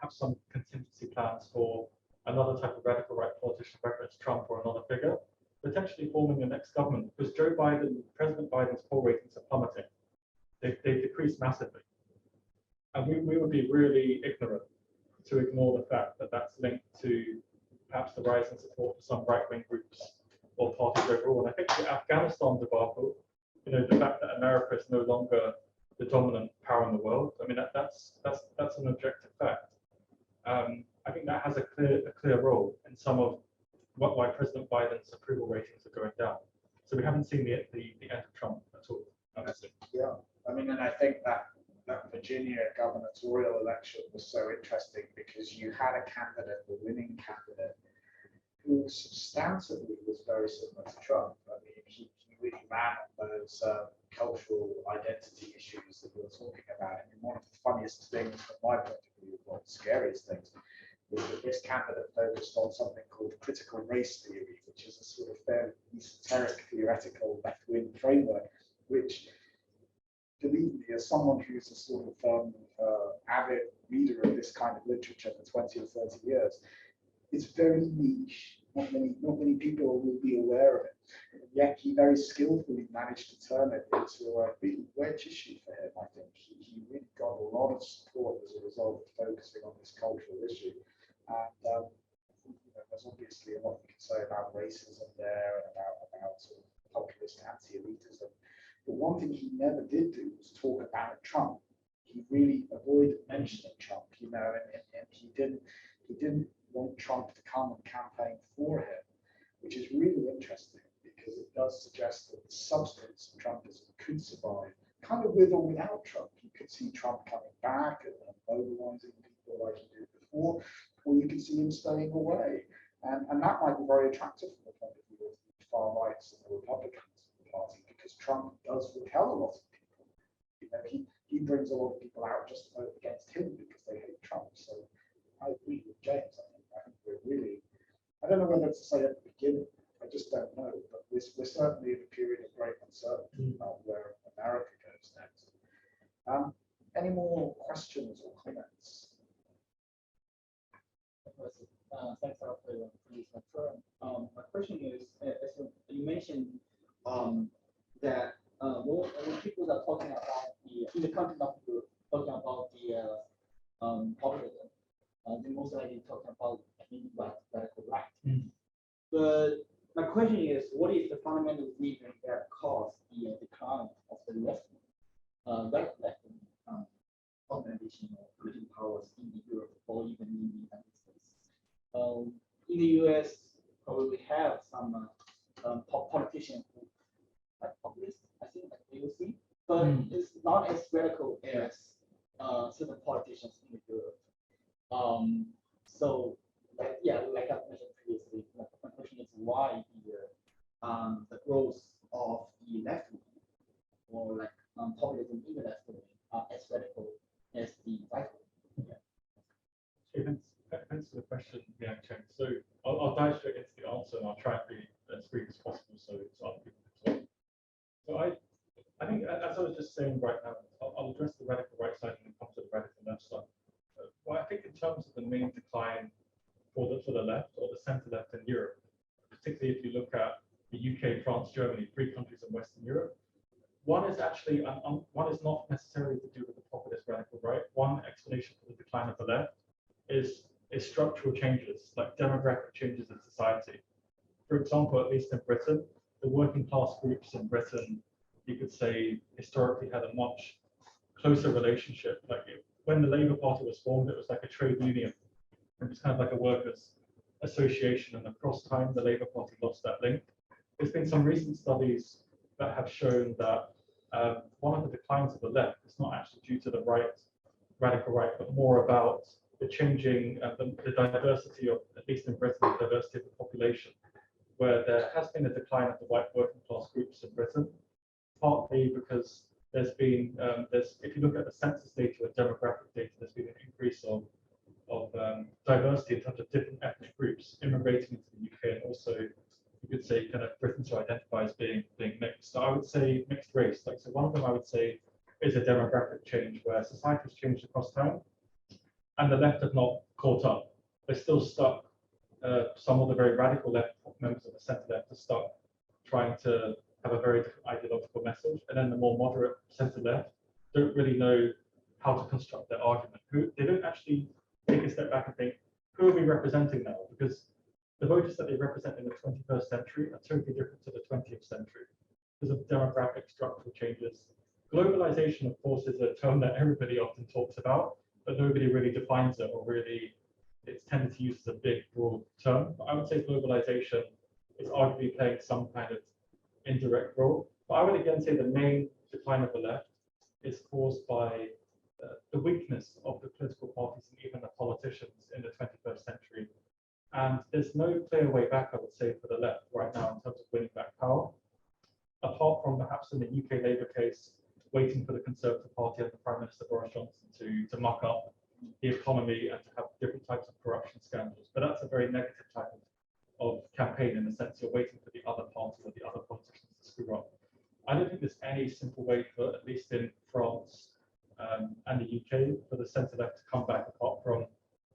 have some contingency plans for another type of radical right politician, whether it's Trump or another figure, potentially forming the next government. Because President Biden's poll ratings are plummeting. They've decreased massively. And we would be really ignorant to ignore the fact that that's linked to perhaps the rising support for some right-wing groups or parties overall. And I think the Afghanistan debacle, the fact that America is no longer the dominant power in the world, I mean, that's an objective fact. I think that has a clear role in some of why President Biden's approval ratings are going down. So we haven't seen the end of Trump at all, honestly. Yeah, I mean, and I think that Virginia gubernatorial election was so interesting because you had a candidate, the winning candidate, who substantively was very similar to Trump. I mean, he really ran on those cultural identity issues that we were talking about. I mean, one of the funniest things from my point of view, one of the scariest things, was that this candidate focused on something called critical race theory, which is a sort of fairly esoteric theoretical left-wing framework, which, believe me, as someone who's a sort of avid reader of this kind of literature for 20 or 30 years, it's very niche. Not many people will be aware of it. And yet he very skillfully managed to turn it into a really wedge issue for him. I think he really got a lot of support as a result of focusing on this cultural issue. And there's obviously a lot you can say about racism there and about sort of populist anti-elitism. But one thing he never did do was talk about Trump. He really avoided mentioning Trump, and he didn't want Trump to come and campaign for him, which is really interesting because it does suggest that the substance of Trumpism could survive, kind of with or without Trump. You could see Trump coming back and mobilizing people like he did before, or you could see him staying away. And that might be very attractive from the point of view of the far rights and the Republicans Party, because Trump does repel a lot of people. He brings a lot of people out just to vote against him because they hate Trump. So I agree with James. I think we're really, I don't know whether to say at the beginning, I just don't know, but we're certainly in a period of great uncertainty about where America goes next. Any more questions or comments? Thanks a lot for this lecture. My question is, as you mentioned, that when people are talking about in the context of talking about the populism, they most likely talking about radical right. But my question is, what is the fundamental reason that caused the decline of the left organization or political powers in Europe or even in the United States? In the US, probably have some politicians who like populists, I think, like AOC, but it's not as radical as certain politicians in Europe. So, like I mentioned previously, my question is why the growth of the left wing or populism in the left wing are as radical as the right wing. thanks for the question, Yang Chen. So I'll dive straight into the answer, and I'll try and be as brief as possible so other people can talk. So I think, as I was just saying right now, I'll address the radical right side and then come to the radical left side. Well, I think in terms of the main decline for the left or the centre left in Europe, particularly if you look at the UK, France, Germany, 3 countries in Western Europe, one is actually one is not necessarily to do with the populist radical right. One explanation for the decline of the left is structural changes, like demographic changes in society. For example, at least in Britain, the working class groups in Britain, you could say, historically had a much closer relationship. Like when the Labour Party was formed, it was like a trade union. It was kind of like a workers' association, and across time, the Labour Party lost that link. There's been some recent studies that have shown that one of the declines of the left is not actually due to the radical right, but more about the changing, the diversity of, at least in Britain, the diversity of the population, where there has been a decline of the white working class groups in Britain, partly because there's been, if you look at the census data and demographic data, there's been an increase of diversity in terms of different ethnic groups immigrating into the UK, and also you could say kind of Britons who identify as being mixed. So I would say mixed race. Like, so one of them I would say is a demographic change where society has changed across time, and the left have not caught up. They're still stuck. Some of the very radical left members of the centre left are stuck trying to have a very different ideological message, and then the more moderate centre left don't really know how to construct their argument. They don't actually take a step back and think, who are we representing now? Because the voters that they represent in the 21st century are totally different to the 20th century because of demographic structural changes. Globalization, of course, is a term that everybody often talks about, but nobody really defines it, or really it's tended to use as a big, broad term. But I would say globalization is arguably playing some kind of indirect role. But I would again say the main decline of the left is caused by the weakness of the political parties and even the politicians in the 21st century. And there's no clear way back, I would say, for the left right now in terms of winning back power, apart from perhaps in the UK Labour case, waiting for the Conservative Party and the Prime Minister Boris Johnson to muck up the economy and to have different types of corruption scandals. But that's a very negative type of campaign, in the sense you're waiting for the other party or the other politicians to screw up. I don't think there's any simple way for, at least in France and the UK, for the centre left to come back, apart from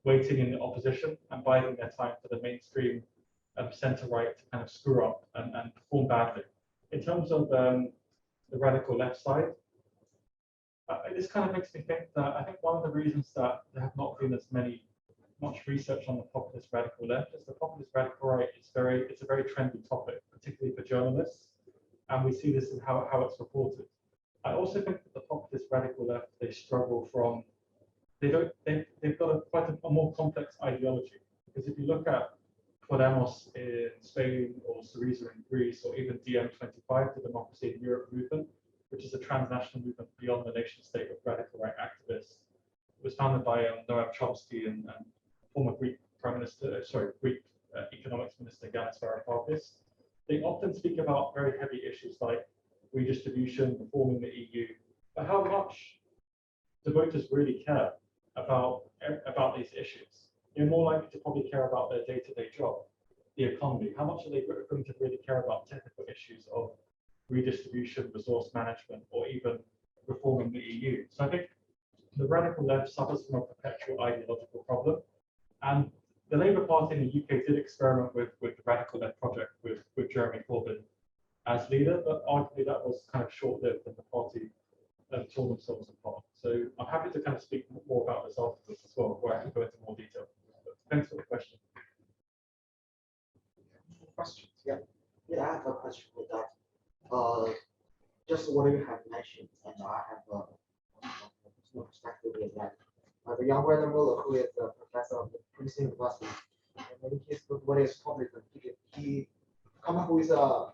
waiting in the opposition and biding their time for the mainstream centre right to kind of screw up and perform badly. In terms of the radical left side, this kind of makes me think that I think one of the reasons that there have not been as much research on the populist radical left is the populist radical right it's a very trendy topic, particularly for journalists, and we see this in how it's reported. I also think that the populist radical left, they struggle from, they've got quite a more complex ideology, because if you look at Podemos in Spain or Syriza in Greece, or even DiEM25, the Democracy in Europe movement, which is a transnational movement beyond the nation state of radical right activists. It was founded by Noam Chomsky and former Greek economics minister Yanis Varoufakis. They often speak about very heavy issues like redistribution, reforming the EU, but how much do voters really care about these issues? They're more likely to probably care about their day-to-day job, the economy. How much are they going to really care about technical issues of redistribution, resource management, or even reforming the EU? So I think the radical left suffers from a perpetual ideological problem. And the Labour Party in the UK did experiment with the radical left project with Jeremy Corbyn as leader, but arguably that was kind of short-lived, and the party tore themselves apart. So I'm happy to kind of speak more about this afterwards as well, where I can go into more detail. But thanks for the question. Questions? Yeah. Yeah, I have a question with that. Just what you have mentioned, and I have a personal perspective is that the young Werner Muller, who is a professor of the Princeton University, and in his book, What is Populism, he come up with a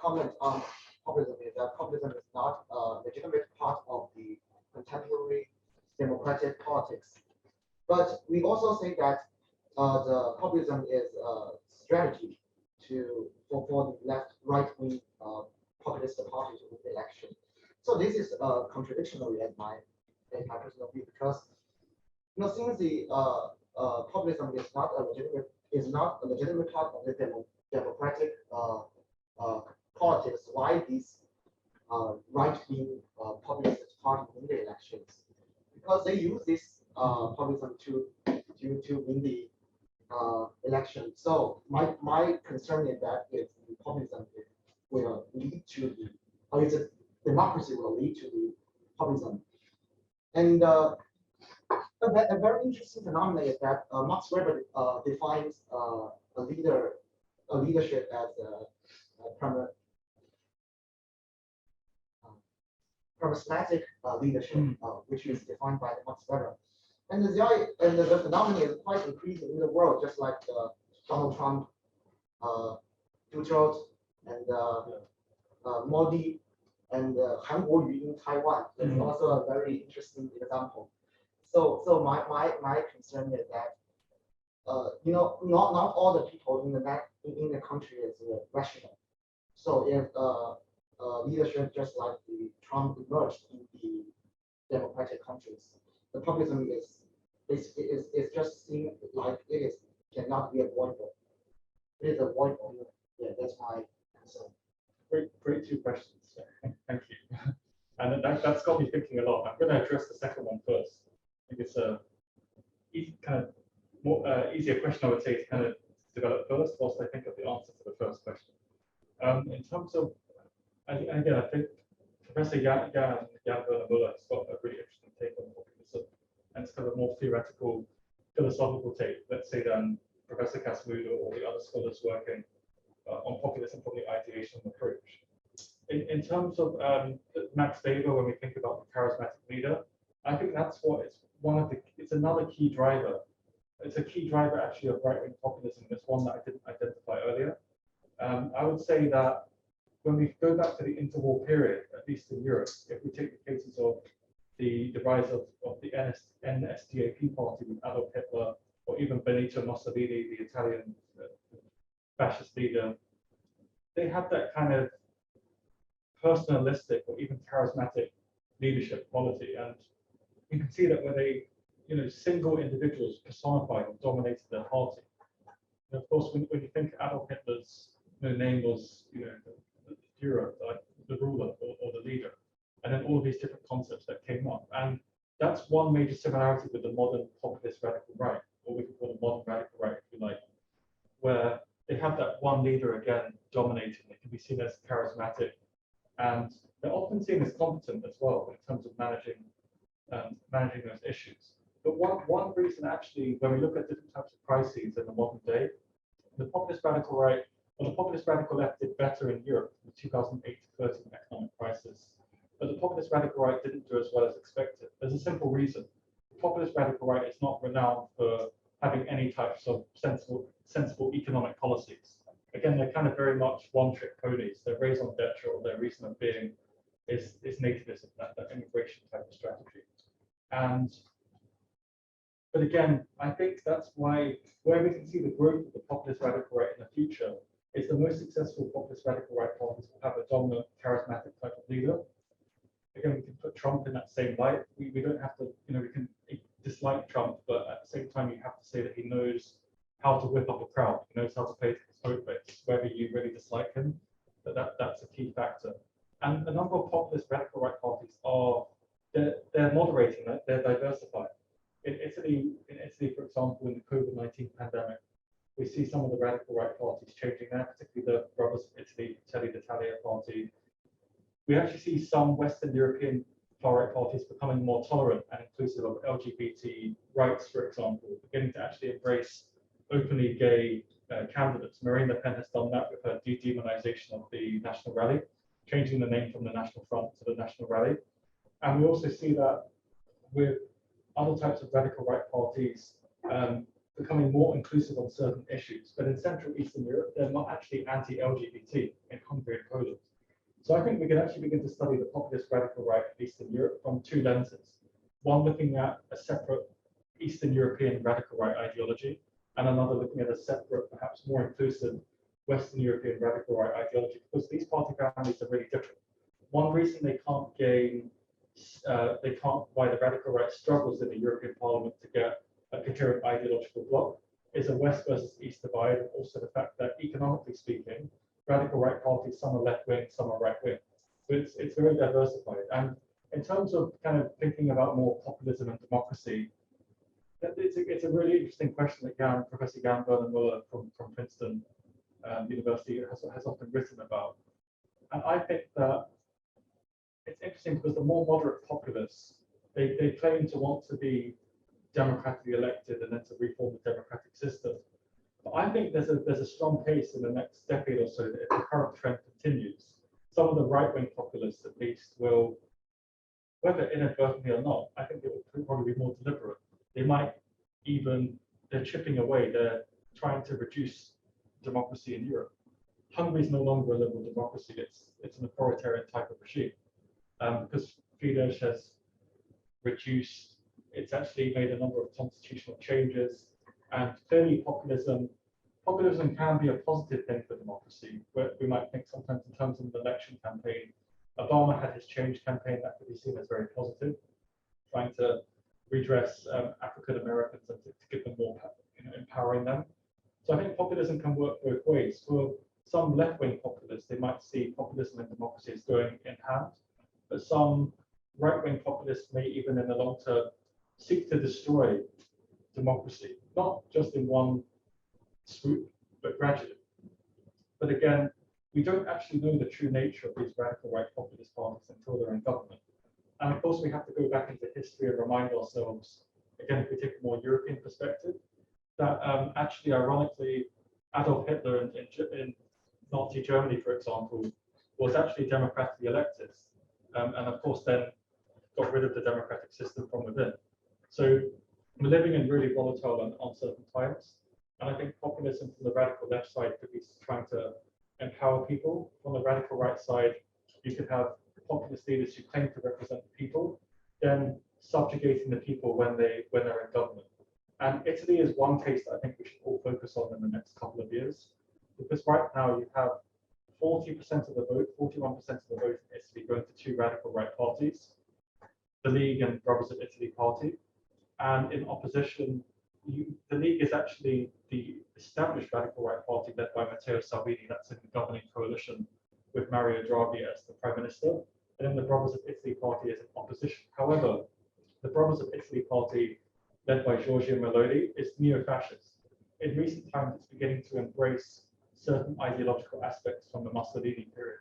comment on populism, is that populism is not a legitimate part of the contemporary democratic politics. But we also think that the populism is a strategy for the right-wing populist party to win election. So this is contradictory in my personal view, because since the populism is not a legitimate part of the democratic politics, why these right-wing populist party win the elections? Because they use this populism to win the election. So my concern is that if the populism will lead to the, or if the democracy will lead to the populism. And a very interesting phenomenon is that Max Weber defines a leadership as charismatic leadership, which is defined by Max Weber. And the phenomenon is quite increasing in the world, just like Donald Trump, Duterte, and Modi, and Han Kuo-yu in Taiwan. That's also a very interesting example. So my concern is that not all the people in the country is rational. So if leadership just like the Trump emerged in the democratic countries, the populism is just seem like cannot be avoidable. It is avoidable. Yeah, that's my concern. Great two questions. Thank you. And that's got me thinking a lot. I'm going to address the second one first. I think it's a easier question, I would say, to kind of develop first, whilst I think of the answer to the first question. In terms of, I think Professor Jan Werner Müller has got a really interesting take on populism, and it's kind of a more theoretical, philosophical take, let's say, than Professor Casmudo or the other scholars working on populism from the ideation approach. In terms of Max Weber, when we think about the charismatic leader, I think that's what it's another key driver. It's a key driver actually of right-wing populism. It's one that I didn't identify earlier. I would say that when we go back to the interwar period, at least in Europe, if we take the cases of the rise of the NSDAP party with Adolf Hitler, or even Benito Mussolini, the Italian fascist leader, they had that kind of personalistic or even charismatic leadership quality. And you can see that when they, single individuals personified and dominated their party. And of course, when you think Adolf Hitler's name was, the Führer, like the ruler or the leader, and then all of these different concepts that came up. And that's one major similarity with the modern populist radical right, or we could call the modern radical right, if you like, where they have that one leader again dominating. They can be seen as charismatic, and they're often seen as competent as well in terms of managing those issues. But one reason actually, when we look at different types of crises in the modern day, the populist radical right or the populist radical left did better in Europe in the 2008 to 13 economic crisis, but the populist radical right didn't do as well as expected. There's a simple reason. The populist radical right is not renowned for having any types of sensible economic policies. Again, they're kind of very much one-trick ponies. Their raison d'etre or their reason of being is nativism, that immigration type of strategy. But again, I think that's why where we can see the growth of the populist radical right in the future is the most successful populist radical right parties will have a dominant, charismatic type of leader. Again, we can put Trump in that same light. We don't have to, we can dislike Trump, but at the same time, you have to say that he knows how to whip up a crowd. He knows how to play to his vote base, whether you really dislike him. That's a key factor. And a number of populist radical right parties they're moderating that, they're diversifying. In Italy, for example, in the COVID-19 pandemic, we see some of the radical right parties changing there, particularly the Brothers of Italy, Fratelli d'Italia party. We actually see some Western European far right parties becoming more tolerant and inclusive of LGBT rights, for example, beginning to actually embrace openly gay candidates. Marine Le Pen has done that with her de-demonization of the National Rally, changing the name from the National Front to the National Rally. And we also see that with other types of radical right parties becoming more inclusive on certain issues. But in Central Eastern Europe, they're not actually anti-LGBT in Hungary and Poland. So I think we can actually begin to study the populist radical right, at least in Europe, from two lenses. One looking at a separate Eastern European radical right ideology, and another looking at a separate, perhaps more inclusive Western European radical right ideology, because these party families are really different. One reason they can't gain why the radical right struggles in the European Parliament to get a coherent ideological bloc is a West versus East divide, and also the fact that economically speaking, radical right parties, some are left wing, some are right wing. So it's very diversified. And in terms of kind of thinking about more populism and democracy, it's a really interesting question that Professor Jan Werner-Müller from Princeton University has often written about. And I think that it's interesting because the more moderate populists, they claim to want to be democratically elected and then to reform the democratic system. But I think there's a strong case in the next decade or so that if the current trend continues, some of the right-wing populists at least will, whether inadvertently or not, I think it will probably be more deliberate. They might even, they're chipping away, they're trying to reduce democracy in Europe. Hungary is no longer a liberal democracy, it's an authoritarian type of regime. Because Fidesz has reduced, it's actually made a number of constitutional changes, and clearly populism can be a positive thing for democracy. Where we might think sometimes in terms of an election campaign. Obama had his change campaign that could be seen as very positive, trying to redress African Americans and to give them more, empowering them. So I think populism can work both ways. For some left-wing populists, they might see populism and democracy as going in hand, but some right-wing populists may even in the long term seek to destroy democracy, not just in one swoop, but gradually. But again, we don't actually know the true nature of these radical right populist parties until they're in government. And of course, we have to go back into history and remind ourselves, again, if we take a more European perspective, that actually, ironically, Adolf Hitler in Nazi Germany, for example, was actually democratically elected. And of course, then got rid of the democratic system from within. So we're living in really volatile and uncertain times. And I think populism from the radical left side could be trying to empower people. From the radical right side, you could have populist leaders who claim to represent the people, then subjugating the people when they're in government. And Italy is one case that I think we should all focus on in the next couple of years, because right now you have 40% of the vote, 41% of the vote in Italy going to two radical right parties, the League and Brothers of Italy party. And in opposition, the League is actually the established radical right party led by Matteo Salvini, that's in the governing coalition with Mario Draghi as the Prime Minister. And then the Brothers of Italy party is in opposition. However, the Brothers of Italy party led by Giorgia Meloni is neo-fascist. In recent times, it's beginning to embrace certain ideological aspects from the Mussolini period.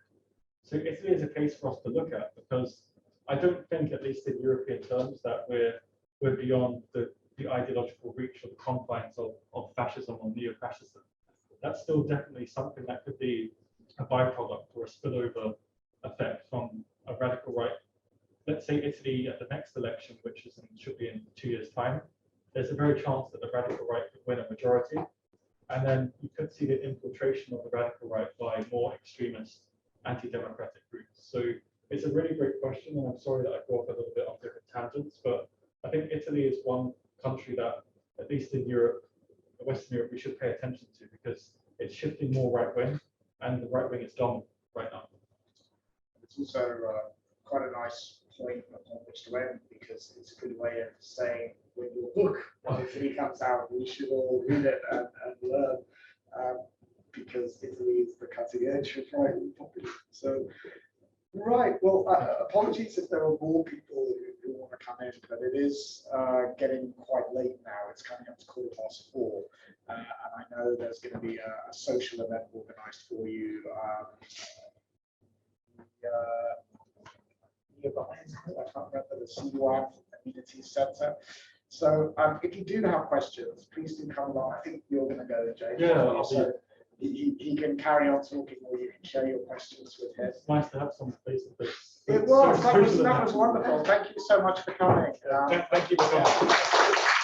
So Italy is a case for us to look at, because I don't think, at least in European terms, that we're beyond the ideological reach or the confines of fascism or neo-fascism. That's still definitely something that could be a byproduct or a spillover effect from a radical right. Let's say Italy at the next election, which should be in 2 years' time, there's a very chance that the radical right could win a majority. And then you could see the infiltration of the radical right by more extremist anti-democratic groups. So it's a really great question, and I'm sorry that I go off a little bit on different tangents, but I think Italy is one country that, at least in Europe, Western Europe, we should pay attention to, because it's shifting more right-wing, and the right-wing is dominant right now. It's also quite a nice point upon which to end, because it's a good way of saying when your book Italy comes out, we should all read it and learn, because Italy is the cutting edge of right-wing populism. So, right, well, apologies if there are more people who want to come in, but it is getting quite late now. It's coming up to 4:15, and I know there's going to be a social event organized for you. Behind, I can't remember, the CUAV Amenity Center. So if you do have questions, please do come along. I think you're going to go, Jay. Yeah, so he can carry on talking, or you can share your questions with him. It's nice to have some face-to-face. It was. That was wonderful. Thank you so much for coming. Thank you for coming.